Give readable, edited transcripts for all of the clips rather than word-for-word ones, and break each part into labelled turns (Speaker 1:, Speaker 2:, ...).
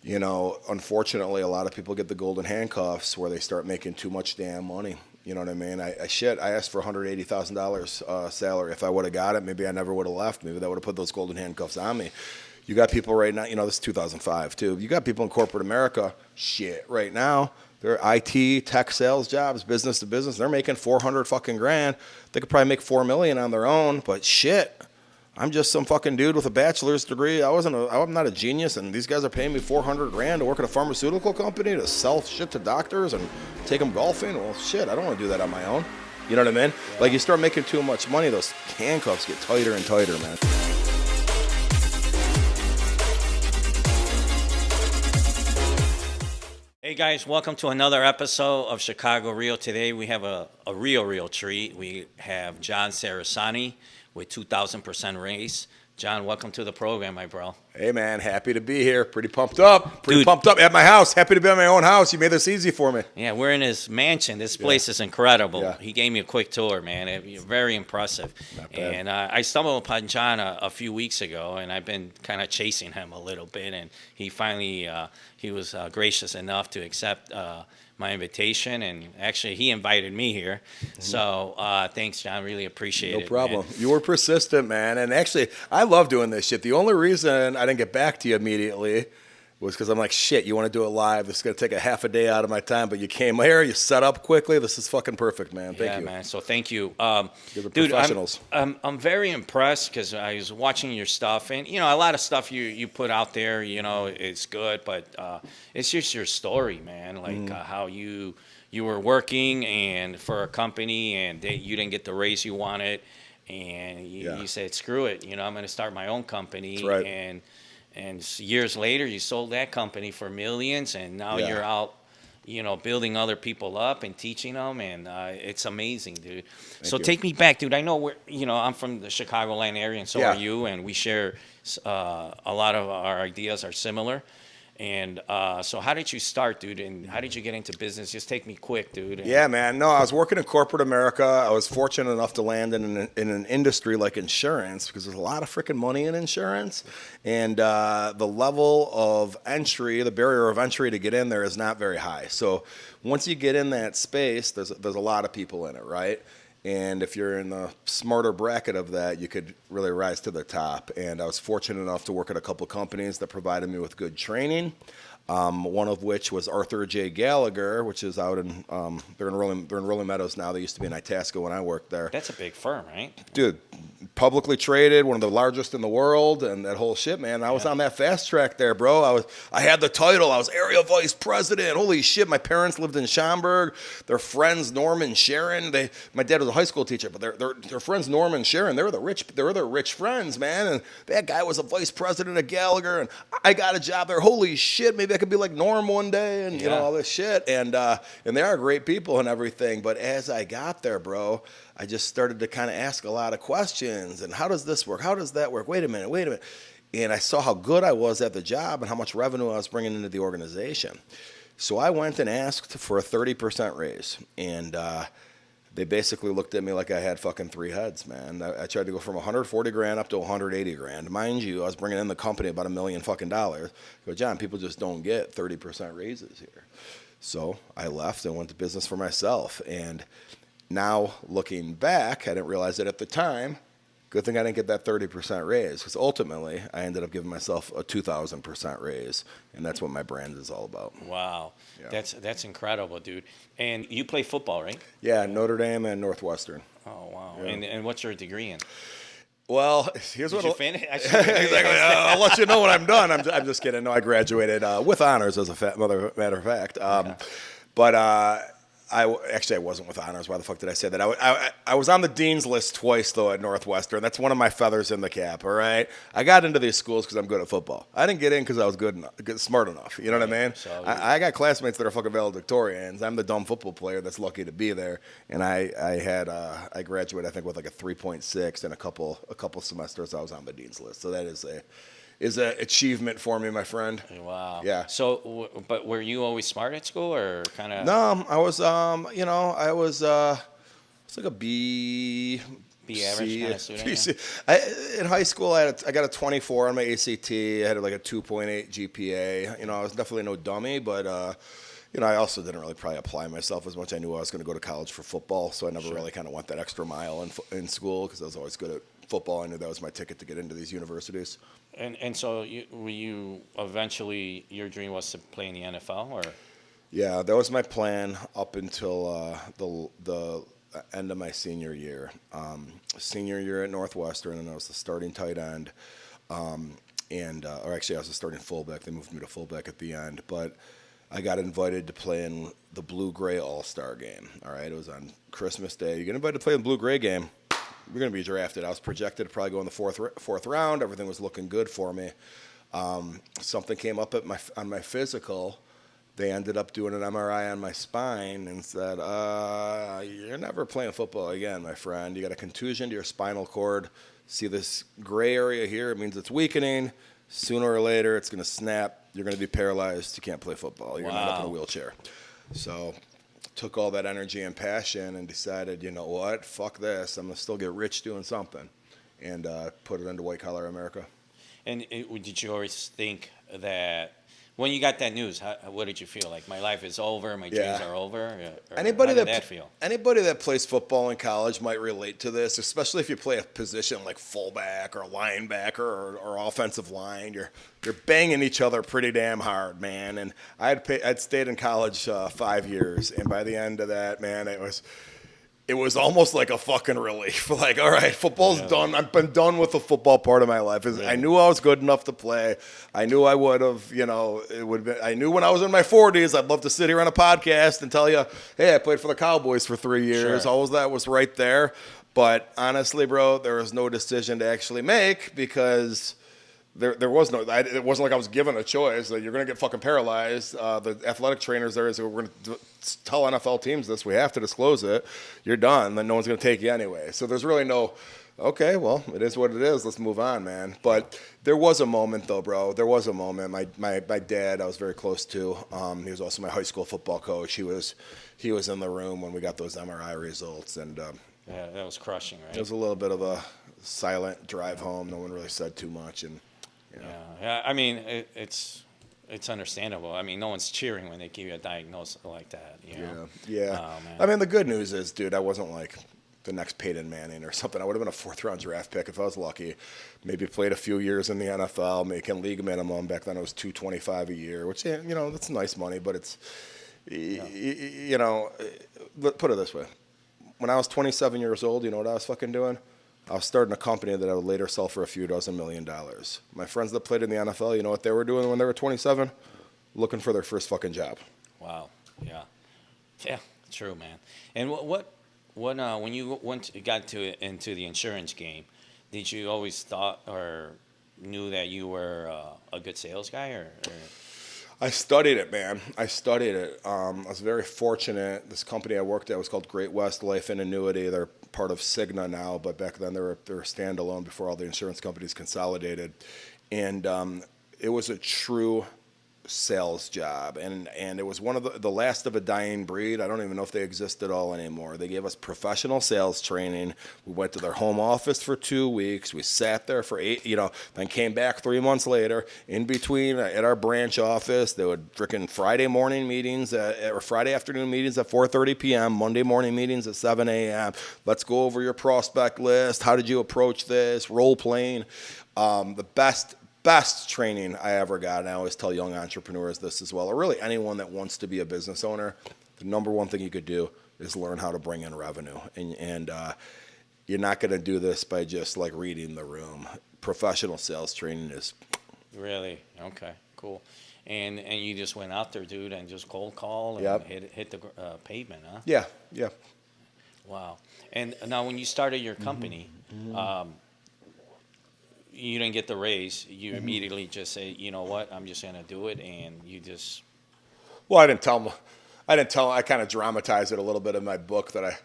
Speaker 1: Unfortunately, a lot of people get the golden handcuffs where they start making too much damn money. You know what I mean? I asked for $180,000 salary. If I would have got it, maybe I never would have left. Maybe that would have put those golden handcuffs on me. You got people right now, this is 2005 too. You got people in corporate America, right now, they're IT, tech sales jobs, business to business. They're making 400 fucking grand. They could probably make 4 million on their own, but I'm just some fucking dude with a bachelor's degree. I'm not a genius, and these guys are paying me 400 grand to work at a pharmaceutical company to sell shit to doctors and take them golfing. Well, I don't want to do that on my own. You know what I mean? Yeah. Like, you start making too much money, those handcuffs get tighter and tighter, man.
Speaker 2: Hey guys, welcome to another episode of Chicago Real. Today we have a real treat. We have John Cerasani with 2,000% raise. John, welcome to the program, my bro.
Speaker 1: Hey man, happy to be here. Pretty pumped up. Pumped up at my house. Happy to be at my own house. You made this easy for me.
Speaker 2: Yeah, we're in his mansion. This place is incredible.
Speaker 1: Yeah.
Speaker 2: He gave me a quick tour, man. Very impressive.
Speaker 1: Not bad.
Speaker 2: And I stumbled upon John a few weeks ago, and I've been kind of chasing him a little bit. And he finally he was gracious enough to accept my invitation, and actually he invited me here. So thanks, John. Really appreciate it.
Speaker 1: No problem.
Speaker 2: Man.
Speaker 1: You were persistent, man. And actually, I love doing this shit. The only reason I didn't get back to you immediately was because I'm like, you want to do it live? This is going to take a half a day out of my time, but you came here, you set up quickly. This is fucking perfect, man. Thank you.
Speaker 2: Yeah, man. So thank you.
Speaker 1: You're the
Speaker 2: Dude,
Speaker 1: professionals.
Speaker 2: I'm very impressed because I was watching your stuff, and a lot of stuff you put out there, it's good, but it's just your story, man. Like how you were working and for a company, and you didn't get the raise you wanted, and you said, screw it, I'm going to start my own company.
Speaker 1: That's right.
Speaker 2: And years later, you sold that company for millions, and now you're out, building other people up and teaching them, and it's amazing, dude. So take me back, dude. I know I'm from the Chicagoland area, and so are you, and we share a lot of our ideas are similar. And so how did you start, dude, and how did you get into business? Just take me quick, dude.
Speaker 1: Yeah, man. No, I was working in corporate America. I was fortunate enough to land in an industry like insurance, because there's a lot of freaking money in insurance. And the level of entry, the barrier of entry to get in there is not very high. So once you get in that space, there's a lot of people in it, right? And if you're in the smarter bracket of that, you could really rise to the top. And I was fortunate enough to work at a couple of companies that provided me with good training. One of which was Arthur J. Gallagher, which is out in they're in Rolling Meadows now. They used to be in Itasca when I worked there.
Speaker 2: That's a big firm, right?
Speaker 1: Dude, publicly traded, one of the largest in the world, and that whole shit, man. I was on that fast track there, bro. I had the title. I was area vice president. Holy shit! My parents lived in Schaumburg. Their friends Norm and Sharon. My dad was a high school teacher, but their friends Norm and Sharon. They were their rich friends, man. And that guy was a vice president at Gallagher, and I got a job there. Holy shit! Maybe I could be like Norm one day, and all this shit. And they are great people and everything. But as I got there, bro, I just started to kind of ask a lot of questions. And how does this work? How does that work? Wait a minute. And I saw how good I was at the job and how much revenue I was bringing into the organization. So I went and asked for a 30% raise. And they basically looked at me like I had fucking three heads, man. I tried to go from 140 grand up to 180 grand. Mind you, I was bringing in the company about $1 million fucking dollars. But John, people just don't get 30% raises here. So I left and went to business for myself. And now looking back, I didn't realize it at the time. Good thing I didn't get that 30% raise, because ultimately I ended up giving myself a 2,000% raise, and that's what my brand is all about.
Speaker 2: Wow,
Speaker 1: yeah.
Speaker 2: That's incredible, dude. And you play football, right?
Speaker 1: Yeah, Notre Dame and Northwestern.
Speaker 2: Oh wow.
Speaker 1: Yeah.
Speaker 2: And what's your degree in?
Speaker 1: Well, here's
Speaker 2: Did
Speaker 1: what
Speaker 2: you finish?
Speaker 1: exactly. I'll let you know when I'm done. I'm just kidding. No, I graduated with honors, as a matter of fact.
Speaker 2: Okay.
Speaker 1: But I wasn't with honors. Why the fuck did I say that? I was on the dean's list twice, though, at Northwestern. That's one of my feathers in the cap, all right? I got into these schools because I'm good at football. I didn't get in because I was smart enough. You know what I mean?
Speaker 2: So
Speaker 1: I got classmates that are fucking valedictorians. I'm the dumb football player that's lucky to be there. And I graduated, I think, with like a 3.6, and a couple semesters I was on the dean's list. So that is an achievement for me, my friend.
Speaker 2: Wow.
Speaker 1: Yeah.
Speaker 2: So, but were you always smart at school, or kind of?
Speaker 1: No, I was, I was like a B
Speaker 2: B average kind of student.
Speaker 1: C. In high school, I got a 24 on my ACT. I had like a 2.8 GPA. I was definitely no dummy, but I also didn't really probably apply myself as much. I knew I was going to go to college for football, so I never really kind of went that extra mile in school because I was always good at football. I knew that was my ticket to get into these universities.
Speaker 2: And so were you eventually, your dream was to play in the NFL, or?
Speaker 1: Yeah, that was my plan up until the end of my senior year. Senior year at Northwestern, and I was the starting tight end. Or actually, I was the starting fullback. They moved me to fullback at the end. But I got invited to play in the Blue-Gray All-Star game. All right, it was on Christmas Day. You get invited to play in the Blue-Gray game, you're going to be drafted. I was projected to probably go in the fourth round. Everything was looking good for me. Something came up on my physical. They ended up doing an MRI on my spine and said, you're never playing football again, my friend. You got a contusion to your spinal cord. See this gray area here? It means it's weakening. Sooner or later, it's going to snap. You're going to be paralyzed. You can't play football. You're not up in a wheelchair. So took all that energy and passion and decided, you know what? Fuck this. I'm going to still get rich doing something. And put it into white-collar America. And
Speaker 2: did you always think that when you got that news, what did you feel? Like, my life is over, my dreams are over? Or
Speaker 1: anybody
Speaker 2: how did that feel?
Speaker 1: Anybody that plays football in college might relate to this, especially if you play a position like fullback or linebacker or offensive line. You're banging each other pretty damn hard, man. And I'd stayed in college 5 years, and by the end of that, man, it was almost like a fucking relief. Like, all right, football's done. I've been done with the football part of my life. I knew I was good enough to play. I knew I would have, I knew when I was in my 40s, I'd love to sit here on a podcast and tell you, hey, I played for the Cowboys for 3 years.
Speaker 2: Sure.
Speaker 1: All of that was right there. But honestly, bro, there was no decision to actually make because there was no. It wasn't like I was given a choice that you're going to get fucking paralyzed. The athletic trainers there is, we're going to tell NFL teams this. We have to disclose it. You're done. Then no one's going to take you anyway. So there's really no. Okay, well, it is what it is. Let's move on, man. But there was a moment, though, bro. There was a moment. My dad, I was very close to. He was also my high school football coach. He was in the room when we got those MRI results, and
Speaker 2: yeah, that was crushing, right?
Speaker 1: It was a little bit of a silent drive home. No one really said too much, and.
Speaker 2: Yeah. I mean, it's understandable. I mean, no one's cheering when they give you a diagnosis like that. You know?
Speaker 1: Yeah.
Speaker 2: Oh, man.
Speaker 1: I mean, the good news is, dude, I wasn't like the next Peyton Manning or something. I would have been a fourth-round draft pick if I was lucky. Maybe played a few years in the NFL, making league minimum. Back then, it was $225 a year, which that's nice money. But it's, put it this way: when I was 27 years old, you know what I was fucking doing? I was starting a company that I would later sell for a few dozen $1 million. My friends that played in the NFL, you know what they were doing when they were 27? Looking for their first fucking job.
Speaker 2: Wow. Yeah. Yeah. True, man. And when you got into the insurance game, did you always thought or knew that you were a good sales guy, or?
Speaker 1: I studied it, man. I studied it. I was very fortunate. This company I worked at was called Great West Life and Annuity. They're part of Cigna now, but back then they were standalone before all the insurance companies consolidated. And it was a true sales job, and it was one of the last of a dying breed. I don't even know if they exist at all anymore. They gave us professional sales training. We went to their home office for 2 weeks. We sat there for 8, then came back 3 months later. In between, at our branch office, they would freaking Friday morning meetings or Friday afternoon meetings at 4:30 p.m., Monday morning meetings at 7 a.m. Let's go over your prospect list. How did you approach this? Role playing. The best training I ever got, and I always tell young entrepreneurs this as well, or really anyone that wants to be a business owner, the number one thing you could do is learn how to bring in revenue. And you're not going to do this by just like reading the room. Professional sales training is.
Speaker 2: Really? Okay, cool. And you just went out there, dude, and just cold call and hit the pavement, huh?
Speaker 1: Yeah.
Speaker 2: Wow. And now when you started your company, you didn't get the raise. You immediately just say, you know what, I'm just going to do it, and you just.
Speaker 1: Well, I didn't tell them. I kind of dramatized it a little bit in my book that I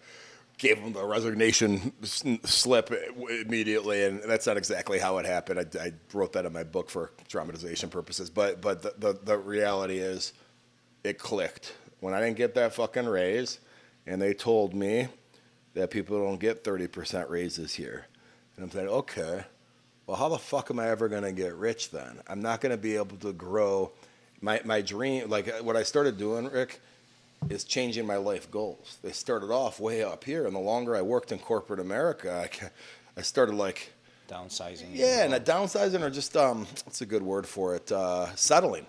Speaker 1: gave them the resignation slip immediately, and that's not exactly how it happened. I wrote that in my book for dramatization purposes, but the reality is, it clicked when I didn't get that fucking raise, and they told me, that people don't get 30% raises here. And I'm saying, okay, well, how the fuck am I ever going to get rich then? I'm not going to be able to grow my dream. Like what I started doing, Rick, is changing my life goals. They started off way up here, and the longer I worked in corporate America, I started like
Speaker 2: downsizing.
Speaker 1: Yeah, and downsizing or just what's a good word for it? Settling.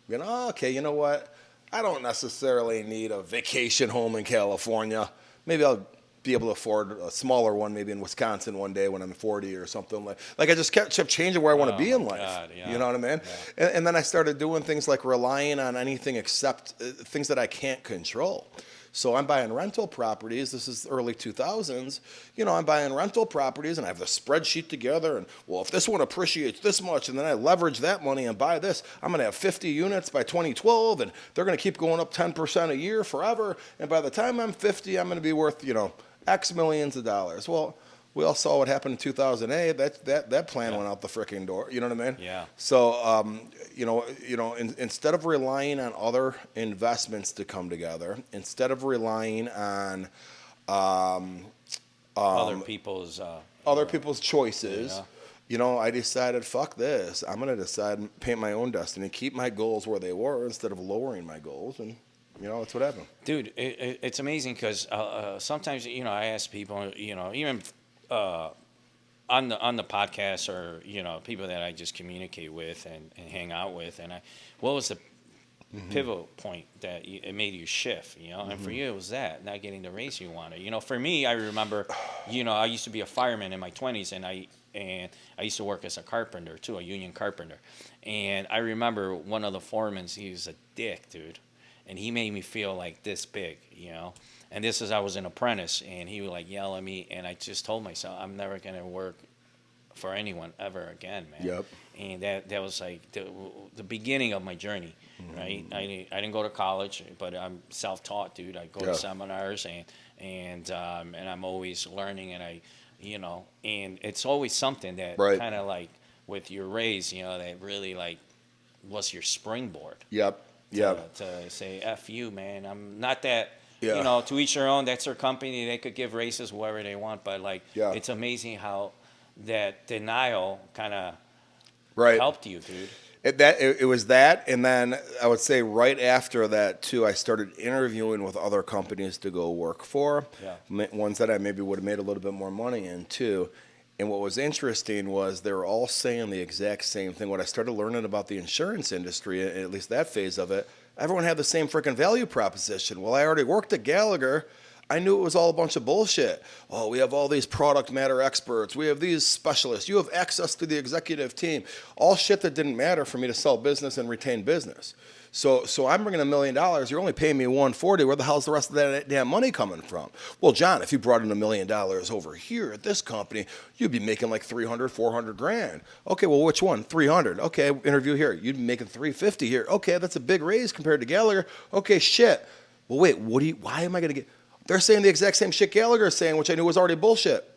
Speaker 1: You know, okay, you know what? I don't necessarily need a vacation home in California. Maybe I'll be able to afford a smaller one, maybe in Wisconsin one day when I'm 40 or something. Like I just kept changing where I want to be in life.
Speaker 2: God, yeah.
Speaker 1: You know what I mean?
Speaker 2: Yeah.
Speaker 1: And then I started doing things like relying on anything except things that I can't control. So I'm buying rental properties. This is early 2000s. You know, I'm buying rental properties, and I have the spreadsheet together. And, well, if this one appreciates this much, and then I leverage that money and buy this, I'm going to have 50 units by 2012, and they're going to keep going up 10% a year forever. And by the time I'm 50, I'm going to be worth, you know, X millions of dollars. Well, we all saw what happened in 2008. That plan went out the freaking door. You know what I mean?
Speaker 2: Yeah.
Speaker 1: So, instead of relying on other investments to come together, instead of relying on
Speaker 2: other people's
Speaker 1: choices,
Speaker 2: yeah.
Speaker 1: you know, I decided, fuck this. I'm gonna decide paint my own destiny, keep my goals where they were instead of lowering my goals, and you know, that's what happened.
Speaker 2: Dude, it's amazing because sometimes, you know, I ask people, you know, even on the podcast or, you know, people that I just communicate with and hang out with, and what was the pivotal point that it made you shift, you know? And for you, it was that, not getting the raise you wanted. You know, for me, I remember, you know, I used to be a fireman in my 20s, and I used to work as a carpenter too, a union carpenter. And I remember one of the foremen, he was a dick, dude. And he made me feel like this big, you know. And this is, I was an apprentice, and he would like yell at me, and I just told myself, I'm never gonna work for anyone ever again, man.
Speaker 1: Yep.
Speaker 2: And that was like the beginning of my journey, right? I didn't go to college, but I'm self-taught, dude. I go to seminars, and I'm always learning, and and it's always something that kind of like with your raise, you know, that really like was your springboard.
Speaker 1: Yep.
Speaker 2: To say, F you, man. I'm not that, you know, to each their own. That's their company. They could give raises wherever they want. But, like, it's amazing how that denial kind of helped you, dude.
Speaker 1: It was that. And then I would say right after that, too, I started interviewing with other companies to go work for. Ones that I maybe would have made a little bit more money in, too. And what was interesting was they were all saying the exact same thing. When I started learning about the insurance industry, at least that phase of it, everyone had the same freaking value proposition. Well, I already worked at Gallagher. I knew it was all a bunch of bullshit. Oh, we have all these product matter experts. We have these specialists. You have access to the executive team. All shit that didn't matter for me to sell business and retain business. So I'm bringing $1 million. You're only paying me $140. Where the hell's the rest of that damn money coming from? Well, John, if you brought in $1 million over here at this company, you'd be making like 300, 400 grand. Okay, well, which one? 300. Okay, interview here. You'd be making 350 here. Okay, that's a big raise compared to Gallagher. Okay, shit. Well, wait, why am I going to get... They're saying the exact same shit Gallagher is saying, which I knew was already bullshit.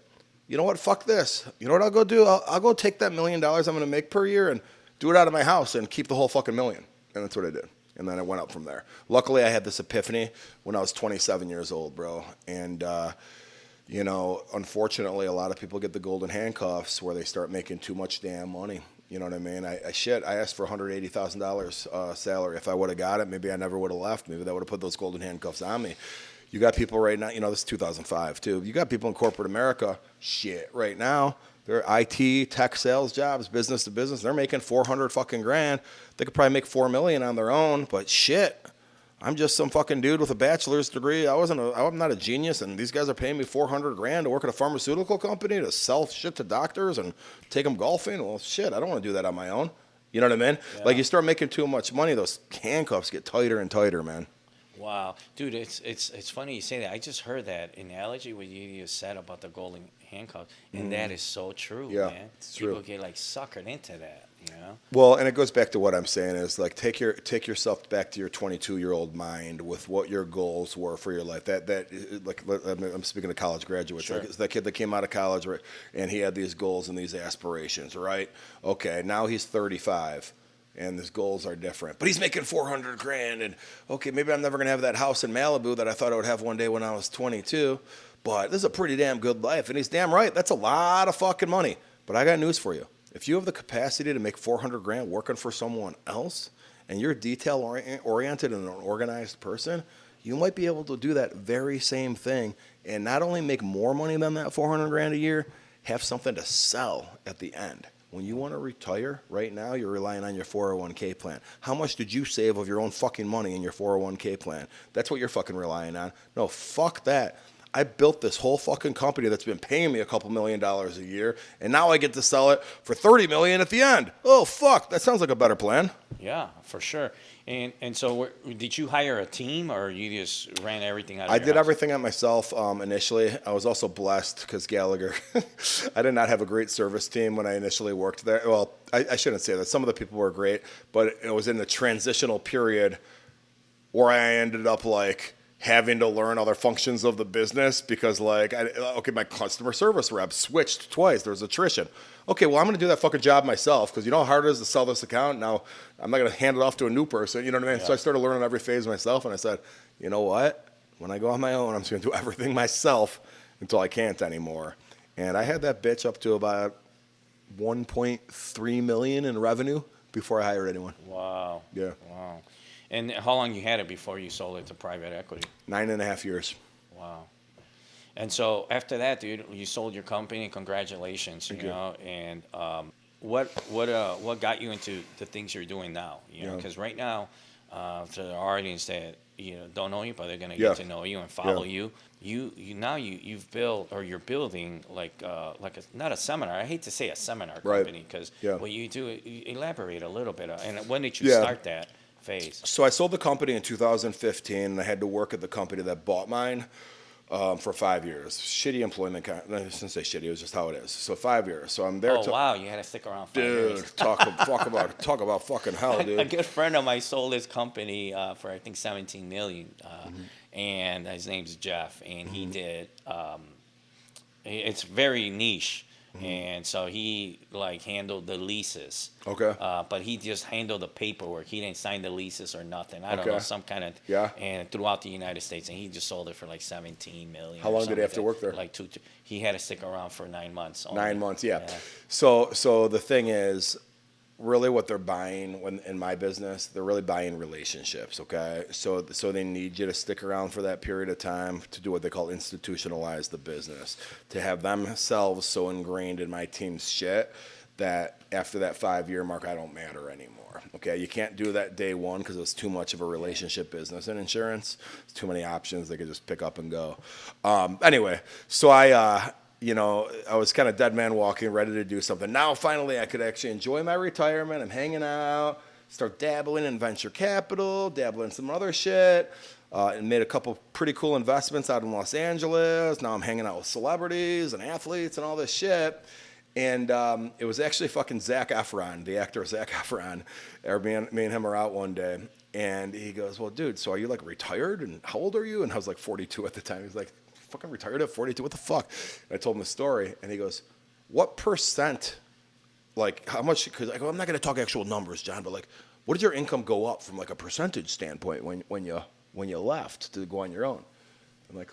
Speaker 1: You know what? Fuck this. You know what I'll go do? I'll go take that $1 million I'm going to make per year and do it out of my house and keep the whole fucking million. And that's what I did. And then I went up from there. Luckily, I had this epiphany when I was 27 years old, bro. And, you know, unfortunately, a lot of people get the golden handcuffs where they start making too much damn money. You know what I mean? I asked for $180,000 salary. If I would have got it, maybe I never would have left. Maybe that would have put those golden handcuffs on me. You got people right now, you know, this is 2005, too. You got people in corporate America, right now. They're IT, tech sales jobs, business to business. They're making 400 fucking grand. They could probably make 4 million on their own, but shit, I'm just some fucking dude with a bachelor's degree. I'm not a genius, and these guys are paying me 400 grand to work at a pharmaceutical company to sell shit to doctors and take them golfing. Well, shit, I don't want to do that on my own. You know what I mean? Yeah. Like, you start making too much money, those handcuffs get tighter and tighter, man.
Speaker 2: Wow, dude, it's funny you say that. I just heard that analogy what you said about the golden handcuffs, and that is so true, man.
Speaker 1: It's true.
Speaker 2: People get like suckered into that, you know.
Speaker 1: Well, and it goes back to what I'm saying is like take yourself back to your 22-year-old mind with what your goals were for your life. I'm speaking to college graduates.
Speaker 2: Sure.
Speaker 1: Like, it's that kid that came out of college, right, and he had these goals and these aspirations, right? Okay, now he's 35. And his goals are different. But he's making 400 grand. And, okay, maybe I'm never going to have that house in Malibu that I thought I would have one day when I was 22. but this is a pretty damn good life. And he's damn right. That's a lot of fucking money. But I got news for you. If you have the capacity to make $400,000 working for someone else, and you're detail oriented and an organized person, you might be able to do that very same thing and not only make more money than that $400,000 a year, have something to sell at the end. When you want to retire right now, you're relying on your 401k plan. How much did you save of your own fucking money in your 401k plan? That's what you're fucking relying on. No, fuck that. I built this whole fucking company that's been paying me a couple $1 million a year, and now I get to sell it for $30 million at the end. Oh, fuck. That sounds like a better plan.
Speaker 2: Yeah, for sure. And so did you hire a team, or you just ran everything out of
Speaker 1: I
Speaker 2: your
Speaker 1: did
Speaker 2: house?
Speaker 1: everything on myself initially. I was also blessed because Gallagher, I did not have a great service team when I initially worked there. Well, I shouldn't say that. Some of the people were great, but it was in the transitional period where I ended up like having to learn other functions of the business because like, my customer service rep switched twice. There was attrition. Okay, well, I'm going to do that fucking job myself because you know how hard it is to sell this account? Now, I'm not going to hand it off to a new person. You know what I mean? Yeah. So I started learning every phase myself, and I said, you know what? When I go on my own, I'm just going to do everything myself until I can't anymore. And I had that bitch up to about $1.3 million in revenue before I hired anyone.
Speaker 2: Wow.
Speaker 1: Yeah.
Speaker 2: Wow. And how long you had it before you sold it to private equity?
Speaker 1: 9.5 years.
Speaker 2: Wow. And so after that, dude, you sold your company. Congratulations, you know. And what got you into the things you're doing now? You know, because right now, to the audience that don't know you, but they're gonna get to know you and follow you. You've built, or you're building like not a seminar. I hate to say a seminar company because what you do, elaborate a little bit. And when did you start that phase?
Speaker 1: So I sold the company in 2015, and I had to work at the company that bought mine. For 5 years. Shitty employment. I shouldn't say shitty. It was just how it is. So 5 years. So I'm there.
Speaker 2: Oh, wow. You had to stick around 5 years.
Speaker 1: Dude, talk about fucking hell, dude.
Speaker 2: A good friend of mine sold his company for, I think, $17 million. And his name's Jeff. And he did, it's very niche. And so he handled the leases. Okay. But he just handled the paperwork. He didn't sign the leases or nothing. I don't know, some kind of and throughout the United States, and he just sold it for like $17 million.
Speaker 1: How long did he have to work there?
Speaker 2: Like he had to stick around for 9 months. Only.
Speaker 1: 9 months, yeah. So the thing is, really what they're buying in my business, they're really buying relationships, okay? So they need you to stick around for that period of time to do what they call institutionalize the business, to have themselves so ingrained in my team's shit that after that 5-year mark, I don't matter anymore, okay? You can't do that day one because it's too much of a relationship business in insurance. It's too many options. They could just pick up and go. Anyway, so I was kind of dead man walking, ready to do something. Now, finally, I could actually enjoy my retirement. I'm hanging out, start dabbling in venture capital, dabbling in some other shit, and made a couple pretty cool investments out in Los Angeles. Now I'm hanging out with celebrities and athletes and all this shit. And it was actually fucking Zac Efron, the actor Zac Efron. Me and him are out one day. And he goes, well, dude, so are you like retired? And how old are you? And I was like 42 at the time. He's like, fucking retired at 42, what the fuck? And I told him the story, and he goes, what percent, like how much, because I go, I'm not going to talk actual numbers, John, but like, what did your income go up from like a percentage standpoint when you left to go on your own? I'm like,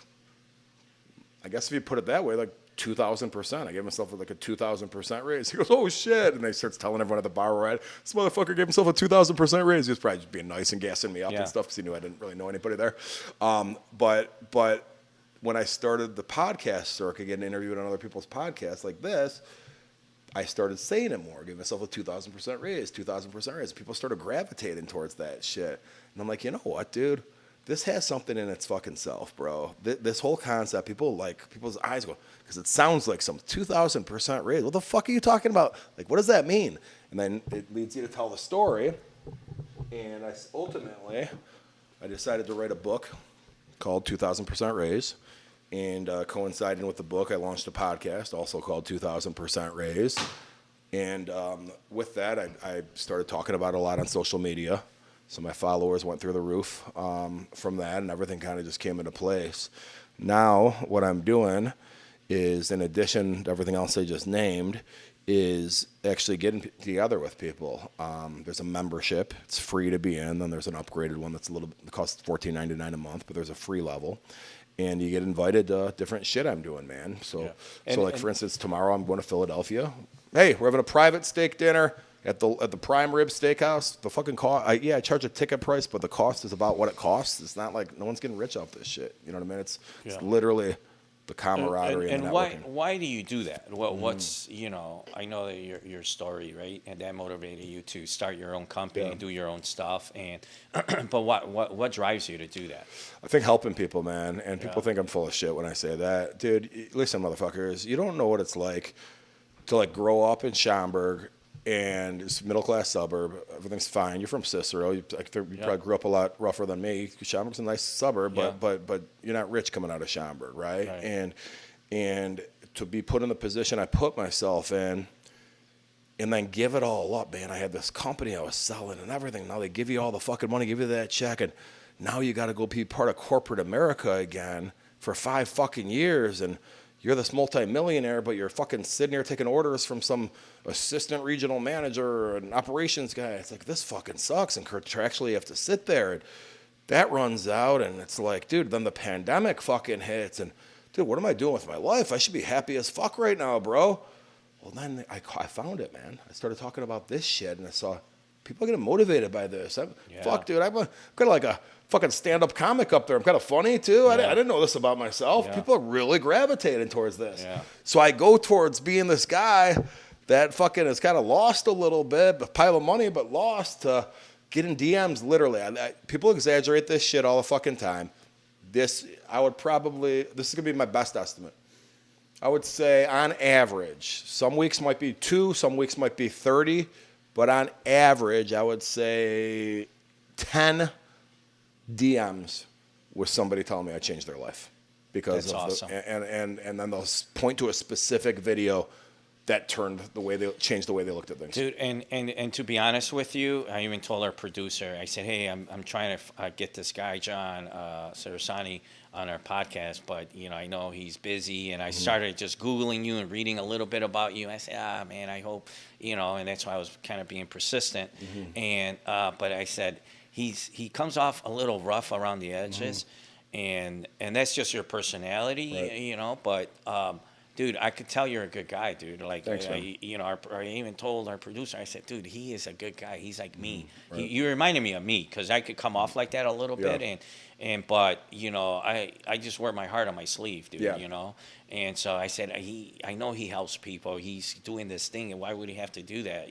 Speaker 1: I guess if you put it that way, like 2,000%. I gave myself like a 2,000% raise. He goes, oh shit. And he starts telling everyone at the bar we're at, this motherfucker gave himself a 2,000% raise. He was probably just being nice and gassing me up and stuff because he knew I didn't really know anybody there. But when I started the podcast circuit, getting interviewed on other people's podcasts like this, I started saying it more, giving myself a 2,000% raise, 2,000% raise. People started gravitating towards that shit. And I'm like, you know what, dude? This has something in its fucking self, bro. This whole concept, people's eyes go, because it sounds like some 2,000% raise. What the fuck are you talking about? Like, what does that mean? And then it leads you to tell the story. And ultimately, I decided to write a book called 2,000% Raise. And coinciding with the book, I launched a podcast also called 2,000% Raise. And with that, I started talking about it a lot on social media. So my followers went through the roof from that, and everything kind of just came into place. Now, what I'm doing is, in addition to everything else I just named, is actually getting together with people. There's a membership; it's free to be in. Then there's an upgraded one that's it costs $14.99 a month, but there's a free level, and you get invited to different shit I'm doing, man. So, for instance, tomorrow I'm going to Philadelphia. Hey, we're having a private steak dinner at the Prime Rib Steakhouse. The fucking cost, I charge a ticket price, but the cost is about what it costs. It's not like no one's getting rich off this shit. You know what I mean? It's literally the camaraderie and the networking.
Speaker 2: Why do you do that? What's I know that your story, right, and that motivated you to start your own company and do your own stuff, and but what drives you to do that?
Speaker 1: I think helping people, man, and people think I'm full of shit when I say that, dude. Listen, motherfuckers, you don't know what it's like to like grow up in Schaumburg. And it's a middle-class suburb. Everything's fine. You're from Cicero. You probably grew up a lot rougher than me. Schaumburg's a nice suburb, but you're not rich coming out of Schaumburg, right? And to be put in the position I put myself in, and then give it all up, man. I had this company I was selling and everything. Now they give you all the fucking money, give you that check, and now you got to go be part of corporate America again for 5 fucking years, and you're this multi-millionaire, but you're fucking sitting here taking orders from some assistant regional manager or an operations guy. It's like, this fucking sucks, and contractually you have to sit there, and that runs out, and it's like, dude, then the pandemic fucking hits, and dude, what am I doing with my life? I should be happy as fuck right now, bro. Well, then I found it, man. I started talking about this shit, and I saw people getting motivated by this. Fuck, dude, I'm kind of like a fucking stand-up comic up there. I'm kind of funny, too. I didn't know this about myself. People are really gravitating towards this. So I go towards being this guy that fucking is kind of lost a little bit, a pile of money, but lost to getting DMs literally. People exaggerate this shit all the fucking time. This is going to be my best estimate. I would say on average, some weeks might be 2, some weeks might be 30, but on average, I would say 10 DMs with somebody telling me I changed their life because
Speaker 2: That's awesome.
Speaker 1: And then they'll point to a specific video that changed the way they looked at things.
Speaker 2: Dude, and to be honest with you, I even told our producer, I said, hey, I'm trying to get this guy, John Cerasani, on our podcast, but, I know he's busy, and I started just Googling you and reading a little bit about you. I said, man, I hope, and that's why I was kind of being persistent. And but I said, he comes off a little rough around the edges, and that's just your personality, but dude, I could tell you're a good guy, dude. Like,
Speaker 1: thanks,
Speaker 2: I even told our producer, I said, dude, he is a good guy. He's like me. You reminded me of me because I could come off like that a little bit, but I just wear my heart on my sleeve, dude. And so I said, I know he helps people. He's doing this thing, and why would he have to do that?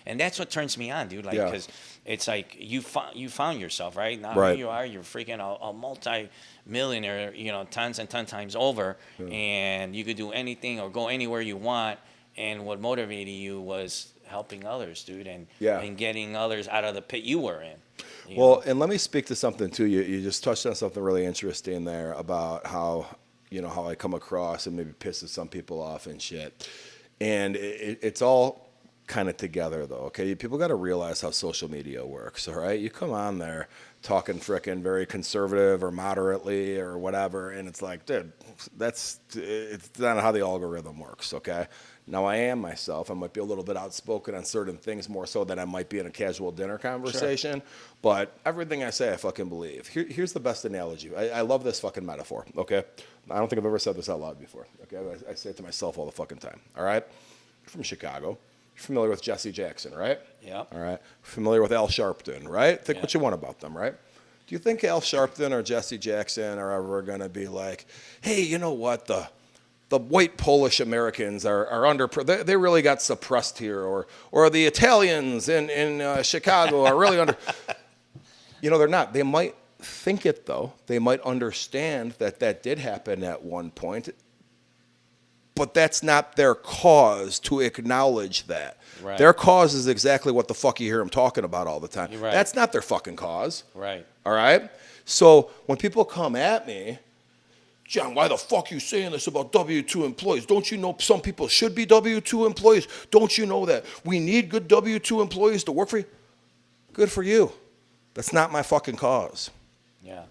Speaker 2: And that's what turns me on, dude. Like, because it's like you found yourself, right? Now here you are, you're freaking a multi-millionaire, tons and times over, and you could do anything or go anywhere you want. And what motivated you was helping others, dude, and getting others out of the pit you were in.
Speaker 1: And let me speak to something too. You just touched on something really interesting there about how I come across and maybe pisses some people off and shit. And it's all kind of together though, okay? People got to realize how social media works, all right? You come on there talking frickin' very conservative or moderately or whatever, and it's like, dude, it's not how the algorithm works, okay? Now, I am myself. I might be a little bit outspoken on certain things more so than I might be in a casual dinner conversation, but everything I say, I fucking believe. Here's the best analogy. I love this fucking metaphor, okay? I don't think I've ever said this out loud before, okay? I say it to myself all the fucking time, all right? You're from Chicago. You're familiar with Jesse Jackson, right?
Speaker 2: Yeah.
Speaker 1: All right. Familiar with Al Sharpton, right? Think what you want about them, right? Do you think Al Sharpton or Jesse Jackson are ever going to be like, hey, you know what, the white Polish Americans are under, they really got suppressed here, or the Italians in Chicago are really under, they're not. They might think it though. They might understand that did happen at one point, but that's not their cause to acknowledge that.
Speaker 2: Right.
Speaker 1: Their cause is exactly what the fuck you hear them talking about all the time.
Speaker 2: Right.
Speaker 1: That's not their fucking cause.
Speaker 2: Right.
Speaker 1: All right? So when people come at me, John, why the fuck are you saying this about W-2 employees? Don't you know some people should be W-2 employees? Don't you know that we need good W-2 employees to work for you? Good for you. That's not my fucking cause.
Speaker 2: Yeah.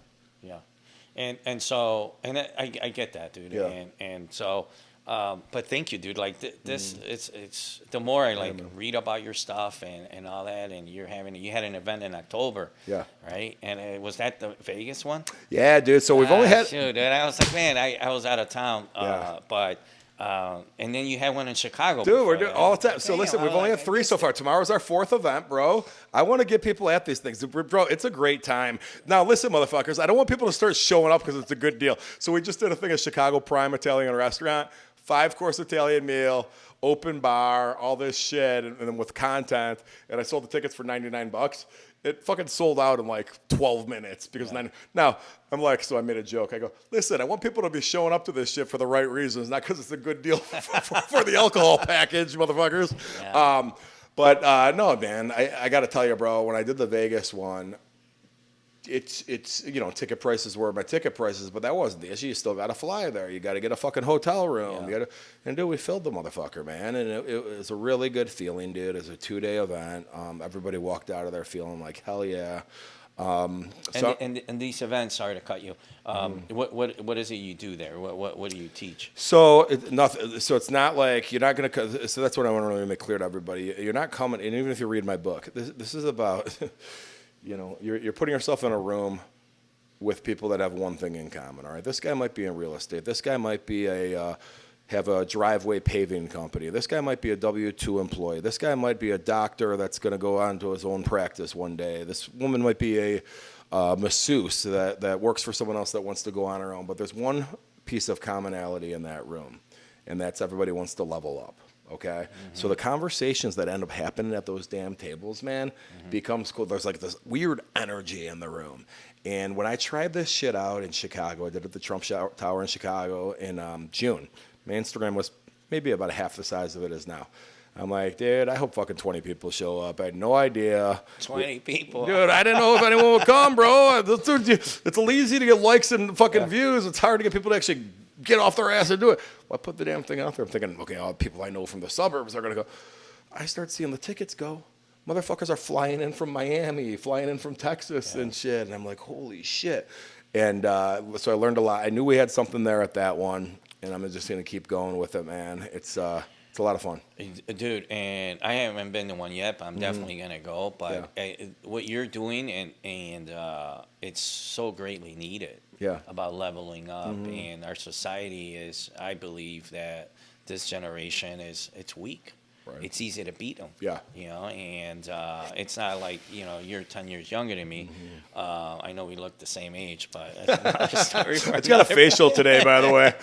Speaker 2: And so I get that, dude.
Speaker 1: Yeah.
Speaker 2: And so But thank you, dude. Like this, it's the more I like read about your stuff and all that, and you had an event in October,
Speaker 1: Yeah.
Speaker 2: right? And was that the Vegas one?
Speaker 1: Yeah, dude. So we've only had.
Speaker 2: Shoot, dude. I was like, man, I was out of town,
Speaker 1: Yeah.
Speaker 2: but and then you had one in Chicago.
Speaker 1: Dude,
Speaker 2: before
Speaker 1: we're doing
Speaker 2: that.
Speaker 1: all the time.
Speaker 2: Like,
Speaker 1: So
Speaker 2: damn,
Speaker 1: listen,
Speaker 2: I
Speaker 1: we've
Speaker 2: was
Speaker 1: only
Speaker 2: like,
Speaker 1: had 3 so far. Tomorrow's our 4th event, bro. I want to get people at these things. Bro, it's a great time. Now, listen, motherfuckers, I don't want people to start showing up because it's a good deal. So we just did a thing at Chicago Prime Italian Restaurant, 5-course Italian meal, open bar, all this shit, and then with content. And I sold the tickets for $99. It fucking sold out in like 12 minutes because now I'm like, so I made a joke. I go, listen, I want people to be showing up to this shit for the right reasons, not because it's a good deal for the alcohol package, motherfuckers.
Speaker 2: Yeah.
Speaker 1: But no, man, I got to tell you, bro, when I did the Vegas one, it's ticket prices were my ticket prices, but that wasn't the issue. You still got to fly there. You got to get a fucking hotel room.
Speaker 2: Yeah.
Speaker 1: And dude, we filled the motherfucker, man, and it was a really good feeling, dude. It was a 2-day event. Everybody walked out of there feeling like hell yeah.
Speaker 2: And these events, sorry to cut you. What is it you do there? What do you teach?
Speaker 1: So nothing. So it's not like you're not gonna. So that's what I want to really make clear to everybody. You're not coming, and even if you read my book, this is about. You're putting yourself in a room with people that have one thing in common. All right, this guy might be in real estate. This guy might be have a driveway paving company. This guy might be a W-2 employee. This guy might be a doctor that's going to go on to his own practice one day. This woman might be a masseuse that works for someone else that wants to go on her own. But there's one piece of commonality in that room, and that's everybody wants to level up. Okay, so the conversations that end up happening at those damn tables, man, becomes cool. There's like this weird energy in the room. And when I tried this shit out in Chicago, I did it at the Trump Tower in Chicago in June. My Instagram was maybe about half the size of it is now. I'm like, dude, I hope fucking 20 people show up. I had no idea.
Speaker 2: 20 people.
Speaker 1: Dude, I didn't know if anyone would come, bro. It's easy to get likes and fucking views. It's hard to get people to actually get off their ass and do it. Well, I put the damn thing out there. I'm thinking, okay, all the people I know from the suburbs are going to go. I start seeing the tickets go. Motherfuckers are flying in from Miami, flying in from Texas and shit. And I'm like, holy shit. And so I learned a lot. I knew we had something there at that one. And I'm just going to keep going with it, man. It's a lot of fun.
Speaker 2: Dude, and I haven't been to one yet, but I'm definitely going to go. But what you're doing, and it's so greatly needed about leveling up. And our society is, I believe that this generation it's weak. Right. It's easy to beat them.
Speaker 1: Yeah.
Speaker 2: And it's not like, you're 10 years younger than me. I know we look the same age, but that's another story.
Speaker 1: It's got a facial today, by the way.